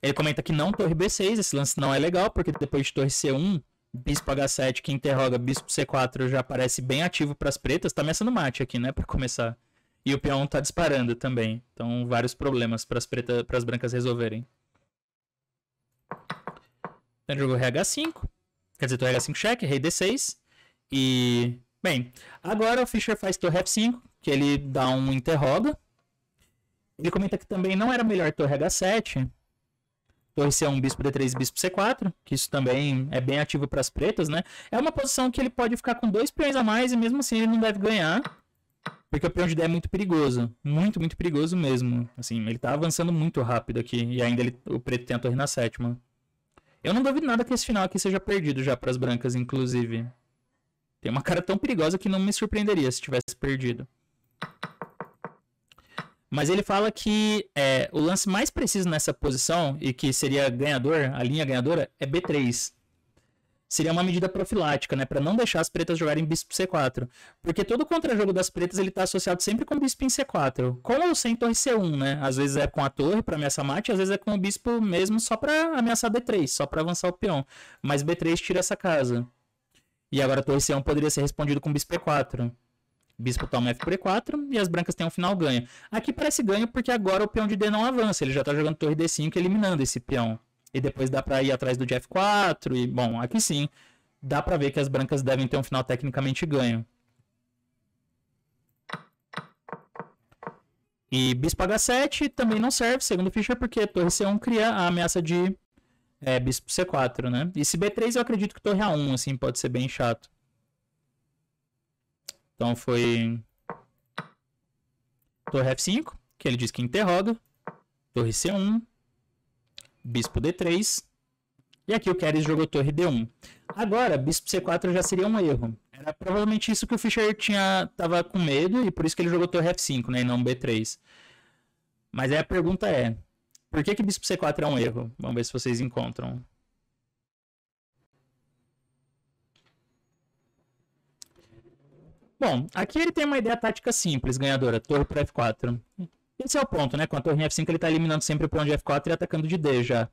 Ele comenta que não torre B6, esse lance não é legal, porque depois de torre C1, bispo H7 que interroga bispo C4 já aparece bem ativo para as pretas. Tá ameaçando mate aqui, né, para começar. E o peão tá disparando também, então vários problemas para as brancas resolverem. Então jogou rei H5, quer dizer, torre H5 cheque, rei D6 e... Bem, agora o Fischer faz torre F5, que ele dá um interroga. Ele comenta que também não era melhor torre H7, torre C1, bispo D3 e bispo C4, que isso também é bem ativo para as pretas, né? É uma posição que ele pode ficar com 2 peões a mais e mesmo assim ele não deve ganhar, porque o peão de D é muito perigoso, muito, muito perigoso mesmo. Assim, ele tá avançando muito rápido aqui e ainda o preto tem a torre na 7ª. Eu não duvido nada que esse final aqui seja perdido já para as brancas, inclusive. Tem uma cara tão perigosa que não me surpreenderia se tivesse perdido. Mas ele fala que o lance mais preciso nessa posição, e que seria ganhador, a linha ganhadora, é B3. Seria uma medida profilática, né? Para não deixar as pretas jogarem bispo C4. Porque todo o contra-jogo das pretas ele tá associado sempre com bispo em C4. Com ou sem torre C1, né? Às vezes é com a torre para ameaçar mate, às vezes é com o bispo mesmo só para ameaçar D3, só para avançar o peão. Mas B3 tira essa casa. E agora a torre C1 poderia ser respondido com bispo E4. Bispo toma F por E4 e as brancas têm um final ganho. Aqui parece ganho porque agora o peão de D não avança. Ele já tá jogando torre D5 eliminando esse peão. E depois dá pra ir atrás do de F4. E, bom, aqui sim, dá pra ver que as brancas devem ter um final tecnicamente ganho. E bispo H7 também não serve, segundo o Fischer, porque torre C1 cria a ameaça de bispo C4, né? E se B3 eu acredito que torre A1, assim, pode ser bem chato. Então foi torre F5, que ele diz que interroga. Torre C1. Bispo D3. E aqui o Keres jogou torre D1. Agora, bispo C4 já seria um erro. Era provavelmente isso que o Fischer tava com medo e por isso que ele jogou torre F5, né, e não B3. Mas aí a pergunta é, por que bispo C4 é um erro? Vamos ver se vocês encontram. Bom, aqui ele tem uma ideia tática simples, ganhadora, torre por F4. Esse é o ponto, né? Com a torre em F5 ele tá eliminando sempre o peão de F4 e atacando de D já.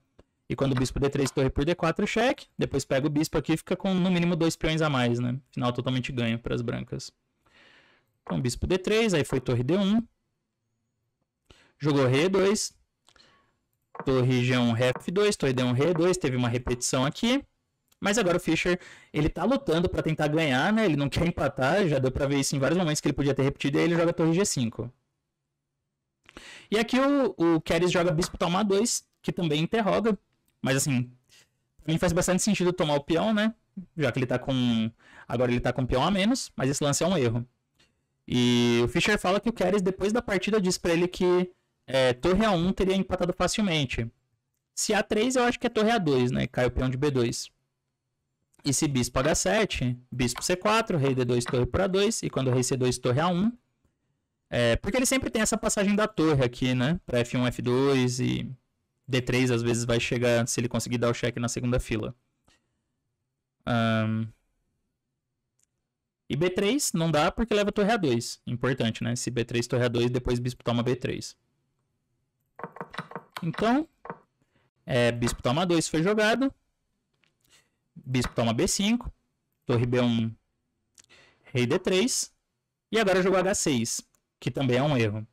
E quando o bispo D3, torre por D4, cheque. Depois pega o bispo aqui e fica com no mínimo 2 peões a mais, né? Final totalmente ganho para as brancas. Então bispo D3, aí foi torre D1. Jogou rei E2. Torre G1, ré F2, torre D1, rei E2. Teve uma repetição aqui. Mas agora o Fischer, ele tá lutando para tentar ganhar, né? Ele não quer empatar, já deu para ver isso em vários momentos que ele podia ter repetido, e aí ele joga torre G5. E aqui o Keres joga bispo toma A2, que também interroga. Mas assim, pra mim faz bastante sentido tomar o peão, né? Já que ele tá com... Agora ele tá com peão a menos, mas esse lance é um erro. E o Fischer fala que o Keres, depois da partida, disse pra ele que torre A1 teria empatado facilmente. Se A3, eu acho que é torre A2, né? Cai o peão de B2. E se bispo H7, bispo C4, rei D2, torre por A2, e quando rei C2, torre A1. Porque ele sempre tem essa passagem da torre aqui, né? Pra F1, F2 e D3 às vezes vai chegar se ele conseguir dar o cheque na segunda fila. E B3 não dá porque leva torre A2. Importante, né? Se B3, torre A2, depois bispo toma B3. Então, bispo toma A2 foi jogado. Bispo toma B5. Torre B1, rei D3. E agora jogou H6, que também é um erro.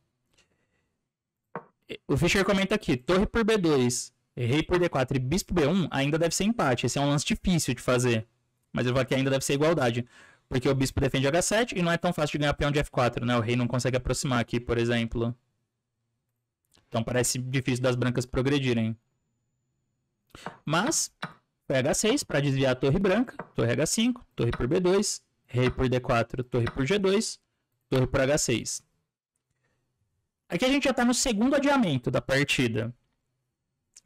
O Fischer comenta aqui, torre por B2, rei por D4 e bispo B1 ainda deve ser empate. Esse é um lance difícil de fazer. Mas eu vou aqui ainda deve ser igualdade. Porque o bispo defende H7 e não é tão fácil de ganhar peão de F4, né? O rei não consegue aproximar aqui, por exemplo. Então parece difícil das brancas progredirem. Mas foi H6 para desviar a torre branca. Torre H5, torre por B2, rei por D4, torre por G2, torre por H6. Aqui a gente já está no segundo adiamento da partida.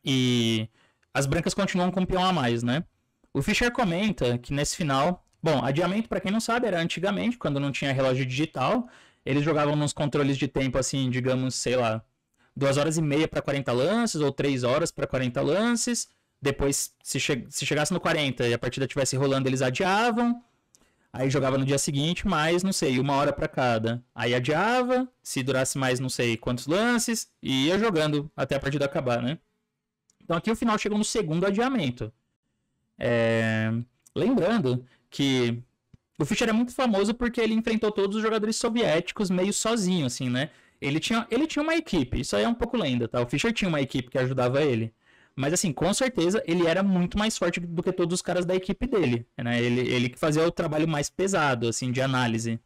E as brancas continuam com um peão a mais, né? O Fischer comenta que nesse final... Bom, adiamento, para quem não sabe, era antigamente, quando não tinha relógio digital. Eles jogavam nos controles de tempo, assim, digamos, sei lá, 2 horas e meia para 40 lances, ou 3 horas para 40 lances. Depois, se chegasse no 40 e a partida estivesse rolando, eles adiavam. Aí jogava no dia seguinte, mais, não sei, 1 hora para cada. Aí adiava, se durasse mais, não sei quantos lances, e ia jogando até a partida acabar, né? Então aqui o final chegou no segundo adiamento. Lembrando que o Fischer é muito famoso porque ele enfrentou todos os jogadores soviéticos meio sozinho, assim, né? Ele tinha uma equipe, isso aí é um pouco lenda, tá? O Fischer tinha uma equipe que ajudava ele. Mas, assim, com certeza, ele era muito mais forte do que todos os caras da equipe dele, né? Ele que fazia o trabalho mais pesado, assim, de análise.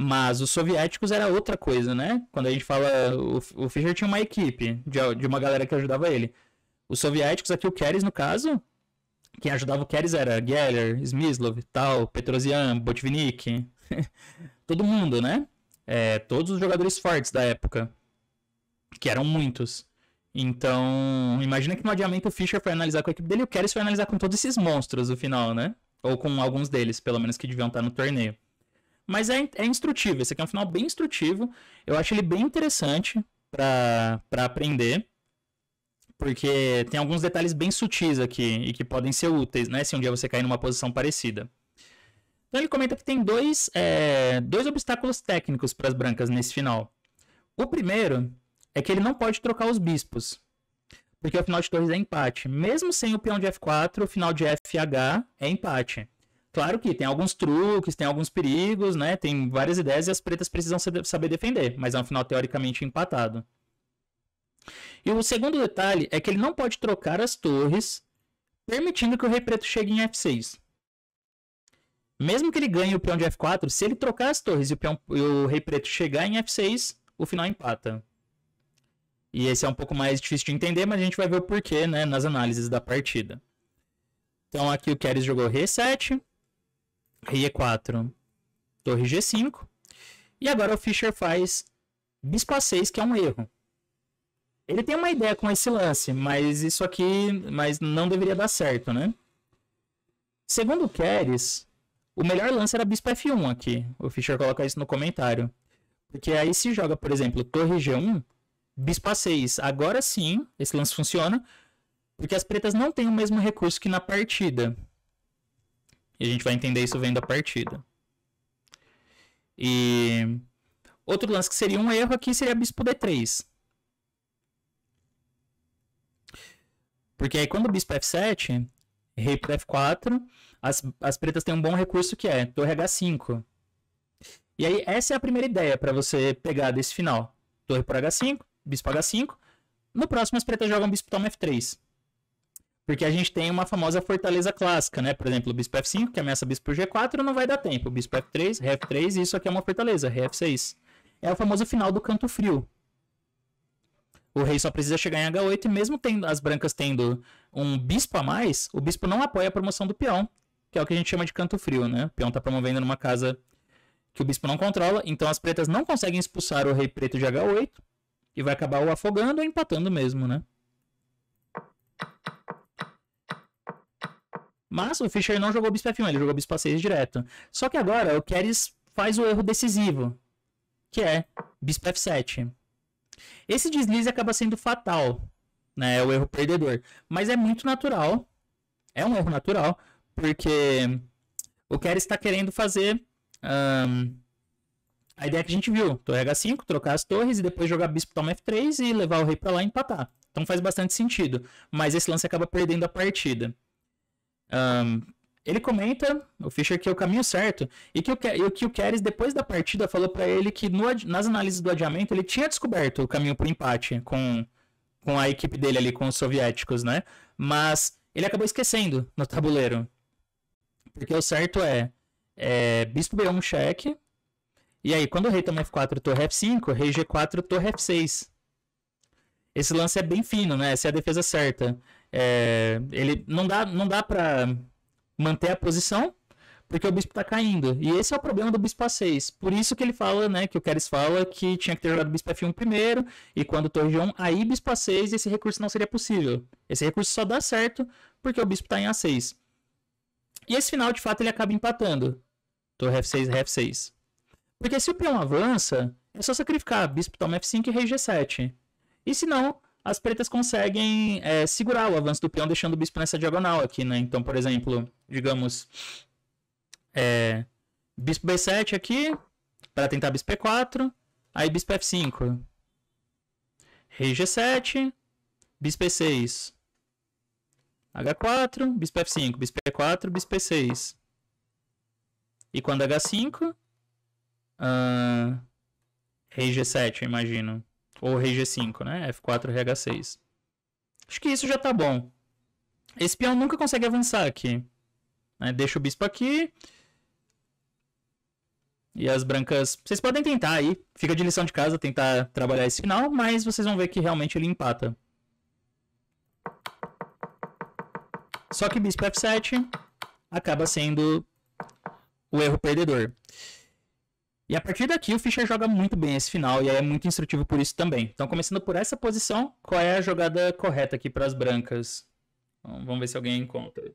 Mas os soviéticos era outra coisa, né? Quando a gente fala, o Fischer tinha uma equipe de uma galera que ajudava ele. Os soviéticos, aqui o Keres no caso, quem ajudava o Keres era Geller, Smyslov, tal, Petrosian, Botvinnik, todo mundo, né? Todos os jogadores fortes da época, que eram muitos. Então, imagina que no adiamento o Fischer foi analisar com a equipe dele e o Keres foi analisar com todos esses monstros no final, né? Ou com alguns deles, pelo menos, que deviam estar no torneio. Mas é instrutivo, esse aqui é um final bem instrutivo. Eu acho ele bem interessante pra aprender. Porque tem alguns detalhes bem sutis aqui e que podem ser úteis, né? Se um dia você cair numa posição parecida. Então ele comenta que tem dois obstáculos técnicos para as brancas nesse final. O primeiro é que ele não pode trocar os bispos. Porque o final de torres é empate. Mesmo sem o peão de F4, o final de FH é empate. Claro que tem alguns truques, tem alguns perigos, né? Tem várias ideias e as pretas precisam saber defender. Mas é um final teoricamente empatado. E o segundo detalhe é que ele não pode trocar as torres, permitindo que o rei preto chegue em F6. Mesmo que ele ganhe o peão de F4, se ele trocar as torres e o rei preto chegar em F6, o final empata. E esse é um pouco mais difícil de entender, mas a gente vai ver o porquê, né, nas análises da partida. Então aqui o Keres jogou rei E7, rei E4, torre G5. E agora o Fischer faz bispo A6, que é um erro. Ele tem uma ideia com esse lance, mas isso aqui não deveria dar certo, né? Segundo o Keres, o melhor lance era bispo F1 aqui. O Fischer coloca isso no comentário. Porque aí se joga, por exemplo, torre G1, bispo A6. Agora sim, esse lance funciona, porque as pretas não têm o mesmo recurso que na partida. E a gente vai entender isso vendo a partida. E outro lance que seria um erro aqui seria bispo D3. Porque aí quando o bispo F7, rei por F4, as pretas têm um bom recurso que é torre H5. E aí essa é a primeira ideia para você pegar desse final. Torre por H5, bispo H5. No próximo as pretas jogam bispo toma F3. Porque a gente tem uma famosa fortaleza clássica, né? Por exemplo, o bispo F5, que ameaça bispo por G4, não vai dar tempo. Bispo F3, rei F3, e isso aqui é uma fortaleza, rei F6. É o famoso final do canto frio. O rei só precisa chegar em H8 e mesmo as brancas tendo um bispo a mais, o bispo não apoia a promoção do peão, que é o que a gente chama de canto frio, né? O peão está promovendo numa casa que o bispo não controla, então as pretas não conseguem expulsar o rei preto de H8 e vai acabar o afogando ou empatando mesmo, né? Mas o Fischer não jogou bispo F1, ele jogou bispo A6 direto. Só que agora o Keres faz o erro decisivo, que é bispo F7. Esse deslize acaba sendo fatal, né? É o erro perdedor. Mas é muito natural. É um erro natural, porque o Keres está querendo fazer a ideia que a gente viu. Torre H5, trocar as torres e depois jogar bispo toma F3 e levar o rei para lá e empatar. Então faz bastante sentido. Mas esse lance acaba perdendo a partida. Ele comenta, o Fischer, que é o caminho certo, e que o Keres, depois da partida, falou para ele que nas análises do adiamento ele tinha descoberto o caminho para o empate com a equipe dele ali, com os soviéticos, né? Mas ele acabou esquecendo no tabuleiro. Porque o certo é bispo B1 cheque, e aí quando o rei toma F4, torre F5, rei G4, torre F6. Esse lance é bem fino, né? Essa é a defesa certa. Ele não dá pra manter a posição, porque o bispo tá caindo. E esse é o problema do bispo A6. Por isso que ele fala, né, que o Keres fala que tinha que ter jogado bispo F1 primeiro, e quando torre G1, aí bispo A6, esse recurso não seria possível. Esse recurso só dá certo porque o bispo tá em A6. E esse final, de fato, ele acaba empatando. Torre F6, rei F6. Porque se o peão avança, é só sacrificar bispo toma F5 e rei G7. E se não, as pretas conseguem segurar o avanço do peão, deixando o bispo nessa diagonal aqui, né? Então, por exemplo, digamos, bispo B7 aqui, para tentar bispo E4, aí bispo F5, rei G7, bispo E6, H4, bispo F5, bispo E4, bispo E6. E quando H5, rei G7, eu imagino. Ou rei G5, né? F4, rei H6. Acho que isso já tá bom. Esse peão nunca consegue avançar aqui. Deixa o bispo aqui. E as brancas, vocês podem tentar aí, fica de lição de casa tentar trabalhar esse final, mas vocês vão ver que realmente ele empata. Só que bispo F7 acaba sendo o erro perdedor. E a partir daqui o Fischer joga muito bem esse final e é muito instrutivo por isso também. Então, começando por essa posição, qual é a jogada correta aqui para as brancas? Então, vamos ver se alguém encontra.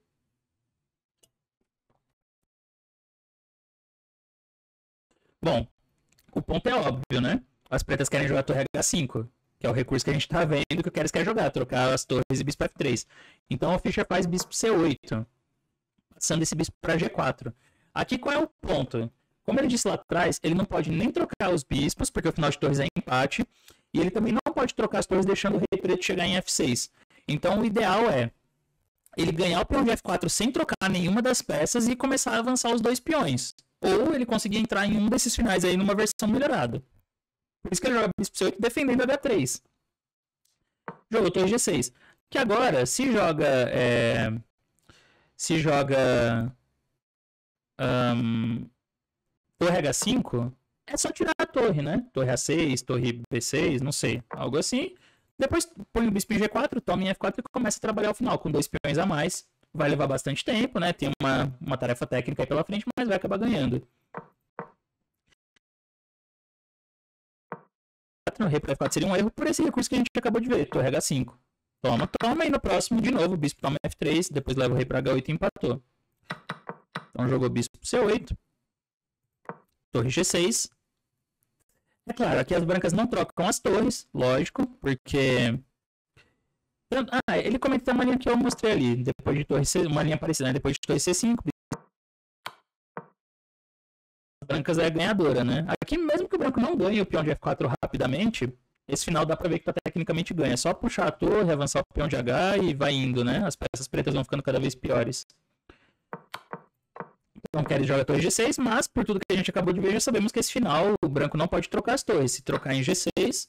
Bom, o ponto é óbvio, né? As pretas querem jogar torre H5, que é o recurso que a gente tá vendo que o Keres quer jogar, trocar as torres e bispo F3. Então o Fischer faz bispo C8, passando esse bispo para G4. Aqui qual é o ponto? Como ele disse lá atrás, ele não pode nem trocar os bispos, porque o final de torres é empate, e ele também não pode trocar as torres deixando o rei preto chegar em F6. Então o ideal é ele ganhar o peão de F4 sem trocar nenhuma das peças e começar a avançar os dois peões. Ou ele conseguir entrar em um desses finais aí numa versão melhorada. Por isso que ele joga bispo C8 defendendo H3. Jogou torre G6. Que agora, se joga torre H5, é só tirar a torre, né? Torre A6, torre B6, não sei, algo assim. Depois põe o bispo em G4, toma em F4 e começa a trabalhar o final com dois peões a mais. Vai levar bastante tempo, né? Tem uma tarefa técnica aí pela frente, mas vai acabar ganhando. O rei para F4 seria um erro por esse recurso que a gente acabou de ver, torre H5. Toma, e no próximo, de novo, o bispo toma F3, depois leva o rei para H8 e empatou. Então jogou bispo C8. Torre G6. É claro, aqui as brancas não trocam as torres, lógico, porque... ele comenta uma linha que eu mostrei ali, depois de torre C, uma linha parecida, né? Depois de torre C5, as brancas é ganhadora, né? Aqui, mesmo que o branco não ganhe o peão de F4 rapidamente, esse final dá pra ver que tá tecnicamente ganha. É só puxar a torre, avançar o peão de H e vai indo, né? As peças pretas vão ficando cada vez piores. Então, Keres joga a torre G6, mas por tudo que a gente acabou de ver, já sabemos que esse final o branco não pode trocar as torres. Se trocar em G6,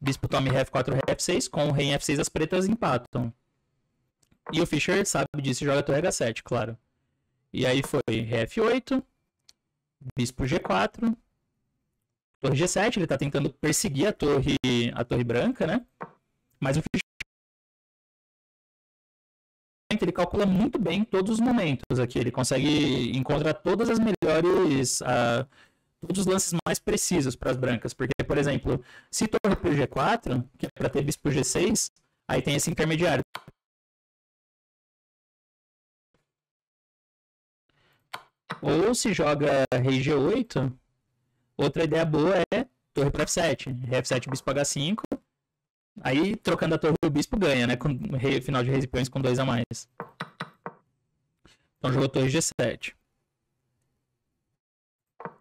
bispo toma ré F4, ré F6, com o rei em F6 as pretas empatam. E o Fischer sabe disso e joga a torre H7, claro. E aí foi ré F8, bispo G4, torre G7, ele tá tentando perseguir a torre branca, né? Mas o Fischer ele calcula muito bem todos os momentos aqui, ele consegue encontrar todas as melhores, todos os lances mais precisos para as brancas, porque, por exemplo, se torre por G4, que é para ter bispo G6, aí tem esse intermediário. Ou se joga rei G8, outra ideia boa é torre para F7, rei F7 bispo H5, aí trocando a torre o bispo ganha, né, com final de reis e peões com 2 a mais. Então jogou torre G7.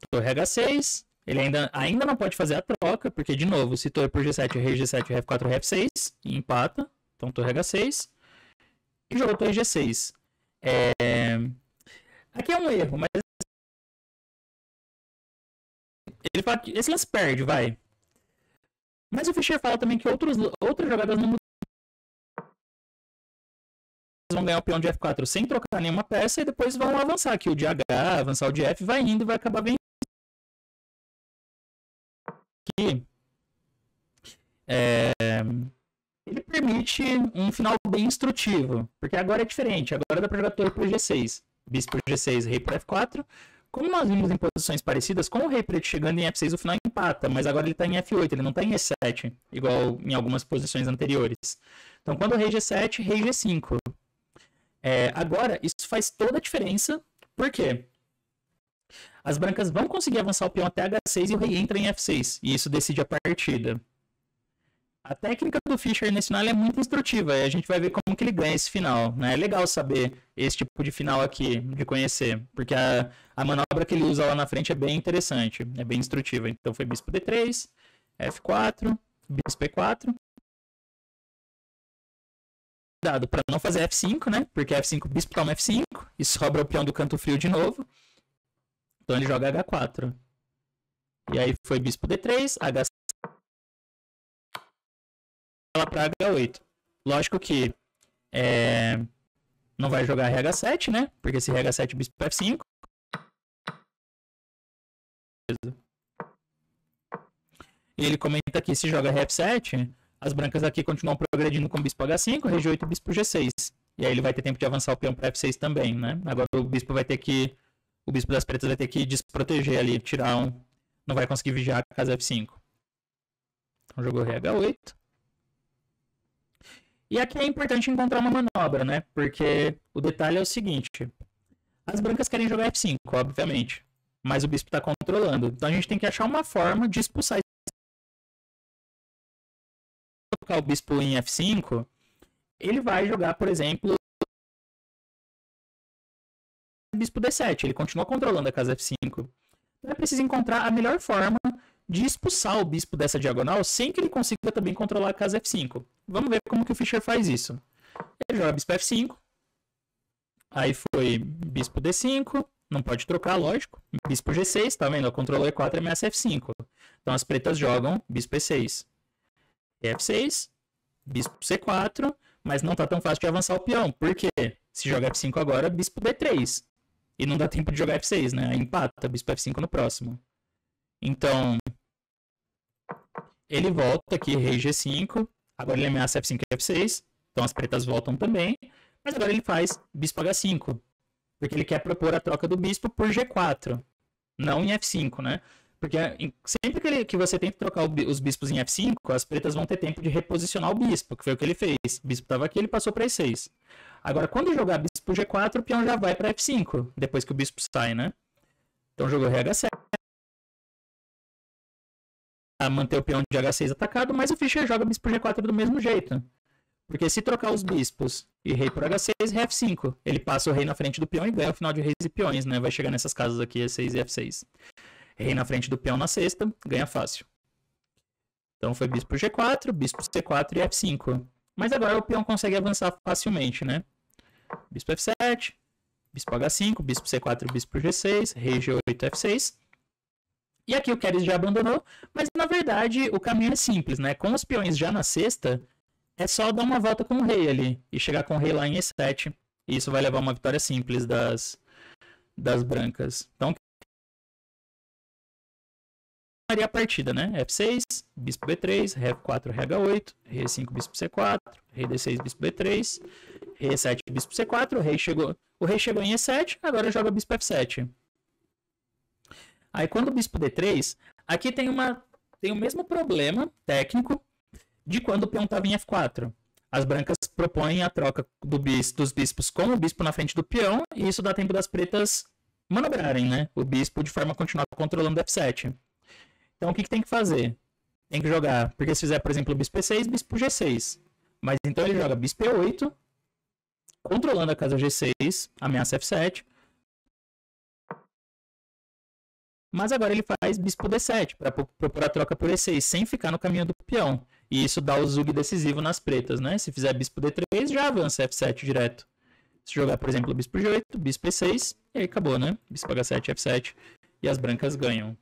Torre H6. Ele ainda não pode fazer a troca, porque, de novo, se torre por G7, rei G7, ré F4, ré F6, e empata. Então torre H6. E jogou torre G6. Aqui é um erro, mas... ele fala que esse lance perde, vai. Mas o Fischer fala também que outras jogadas não mudam. Vão ganhar o peão de F4 sem trocar nenhuma peça e depois vão avançar aqui o de H, avançar o de F, vai indo e vai acabar vencendo. Aqui, ele permite um final bem instrutivo, porque agora é diferente, agora dá para jogar torre por G6, bispo por G6, rei por F4. Como nós vimos em posições parecidas, com o rei preto chegando em F6 o final empata, mas agora ele está em F8, ele não está em E7, igual em algumas posições anteriores. Então quando o rei G7, rei G5. Agora, isso faz toda a diferença, porque as brancas vão conseguir avançar o peão até H6 e o rei entra em F6, e isso decide a partida. A técnica do Fischer nesse final é muito instrutiva, e a gente vai ver como que ele ganha esse final, né? É legal saber esse tipo de final aqui, de conhecer, porque a manobra que ele usa lá na frente é bem interessante, é bem instrutiva. Então foi bispo D3, F4, bispo E4. Cuidado para não fazer F5, né? Porque F5, bispo toma F5 e sobra o peão do canto frio de novo. Então ele joga H4. E aí foi bispo D3, H6 para H8. Lógico que não vai jogar RH7, né? Porque se RH7 bispo F5. E ele comenta aqui, se joga F7, as brancas aqui continuam progredindo com o bispo H5, Rg8 e bispo G6. E aí ele vai ter tempo de avançar o peão para F6 também, né? Agora o bispo vai ter que... O bispo das pretas vai ter que desproteger ali, tirar um... Não vai conseguir vigiar a casa F5. Então jogou Rei H8. E aqui é importante encontrar uma manobra, né? Porque o detalhe é o seguinte. As brancas querem jogar F5, obviamente. Mas o bispo está controlando. Então a gente tem que achar uma forma de expulsar. Colocar o bispo em F5, ele vai jogar, por exemplo, bispo D7. Ele continua controlando a casa F5. Então é preciso encontrar a melhor forma de expulsar o bispo dessa diagonal sem que ele consiga também controlar a casa F5. Vamos ver como que o Fischer faz isso. Ele joga bispo F5. Aí foi bispo D5. Não pode trocar, lógico. Bispo G6, tá vendo? Controlou E4 e ameaça F5. Então as pretas jogam bispo E6. F6, bispo C4, mas não tá tão fácil de avançar o peão. Por quê? Se joga F5 agora, bispo D3. E não dá tempo de jogar F6, né? Aí empata, bispo F5 no próximo. Então, ele volta aqui, rei G5. Agora ele ameaça F5 e F6. Então as pretas voltam também. Mas agora ele faz bispo H5. Porque ele quer propor a troca do bispo por G4. Não em F5, né? Porque sempre que você tenta trocar os bispos em F5, as pretas vão ter tempo de reposicionar o bispo, que foi o que ele fez. O bispo estava aqui, ele passou para E6. Agora, quando jogar bispo G4, o peão já vai para F5, depois que o bispo sai, né? Então jogou rei H7. A manter o peão de H6 atacado, mas o Fischer joga bispo G4 do mesmo jeito. Porque se trocar os bispos e rei por H6, rei F5. Ele passa o rei na frente do peão e ganha o final de reis e peões, né? Vai chegar nessas casas aqui, E6 e F6. Rei na frente do peão na sexta, ganha fácil. Então foi bispo G4, bispo C4 e F5. Mas agora o peão consegue avançar facilmente, né? Bispo F7, bispo H5, bispo C4, bispo G6, rei G8, F6. E aqui o Keres já abandonou, mas na verdade o caminho é simples, né? Com os peões já na sexta, é só dar uma volta com o rei ali e chegar com o rei lá em E7. E isso vai levar a uma vitória simples das brancas. Então, a partida, né? F6, bispo B3, rei F4, rei H8, rei E5, bispo C4, rei D6, bispo B3, rei E7, bispo C4, o rei chegou em E7, agora joga bispo F7. Aí quando o bispo D3, aqui tem o mesmo problema técnico de quando o peão estava em F4. As brancas propõem a troca dos bispos com o bispo na frente do peão, e isso dá tempo das pretas manobrarem, né? O bispo de forma a continuar controlando F7. Então o que tem que fazer? Tem que jogar, porque se fizer, por exemplo, bispo E6, bispo G6. Mas então ele joga bispo E8, controlando a casa G6, ameaça F7. Mas agora ele faz bispo D7, para propor a troca por E6, sem ficar no caminho do peão. E isso dá o zug decisivo nas pretas, né? Se fizer bispo D3, já avança F7 direto. Se jogar, por exemplo, bispo G8, bispo E6, e aí acabou, né? Bispo H7, F7, e as brancas ganham.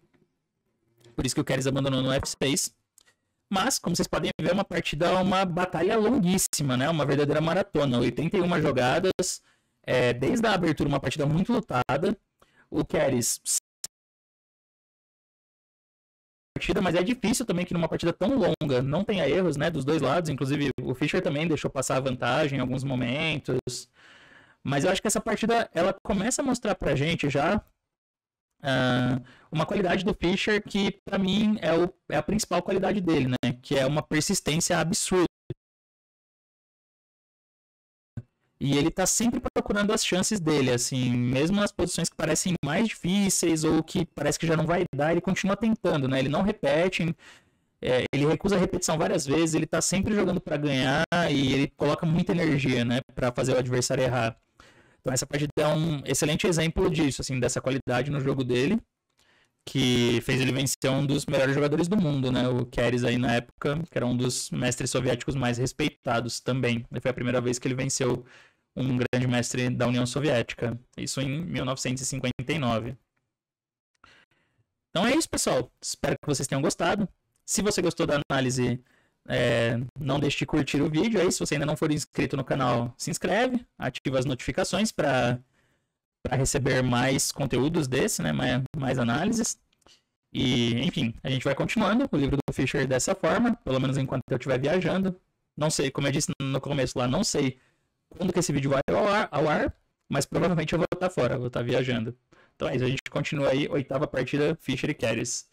Por isso que o Keres abandonou no F6. Mas, como vocês podem ver, uma partida é uma batalha longuíssima, né? Uma verdadeira maratona. 81 jogadas, desde a abertura uma partida muito lutada. O Keres... mas é difícil também que numa partida tão longa não tenha erros, né, dos dois lados. Inclusive o Fischer também deixou passar a vantagem em alguns momentos. Mas eu acho que essa partida ela começa a mostrar pra gente já uma qualidade do Fischer que pra mim é a principal qualidade dele, né, que é uma persistência absurda. E ele tá sempre procurando as chances dele, assim, mesmo nas posições que parecem mais difíceis ou que parece que já não vai dar, ele continua tentando, né? Ele não repete, ele recusa a repetição várias vezes, ele tá sempre jogando para ganhar e ele coloca muita energia, né, para fazer o adversário errar. Então essa partida é um excelente exemplo disso, assim, dessa qualidade no jogo dele, que fez ele vencer um dos melhores jogadores do mundo, né? O Keres aí na época, que era um dos mestres soviéticos mais respeitados também. Foi a primeira vez que ele venceu um grande mestre da União Soviética. Isso em 1959. Então é isso, pessoal. Espero que vocês tenham gostado. Se você gostou da análise, não deixe de curtir o vídeo. Aí, se você ainda não for inscrito no canal, se inscreve, ativa as notificações para receber mais conteúdos desse, né? Mais análises. E, enfim, a gente vai continuando o livro do Fischer dessa forma, pelo menos enquanto eu estiver viajando. Não sei, como eu disse no começo lá, não sei quando que esse vídeo vai ao ar, mas provavelmente eu vou estar fora, vou estar viajando. Então é isso, a gente continua aí, 8ª partida Fischer e Keres.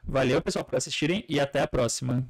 Valeu, pessoal, por assistirem e até a próxima.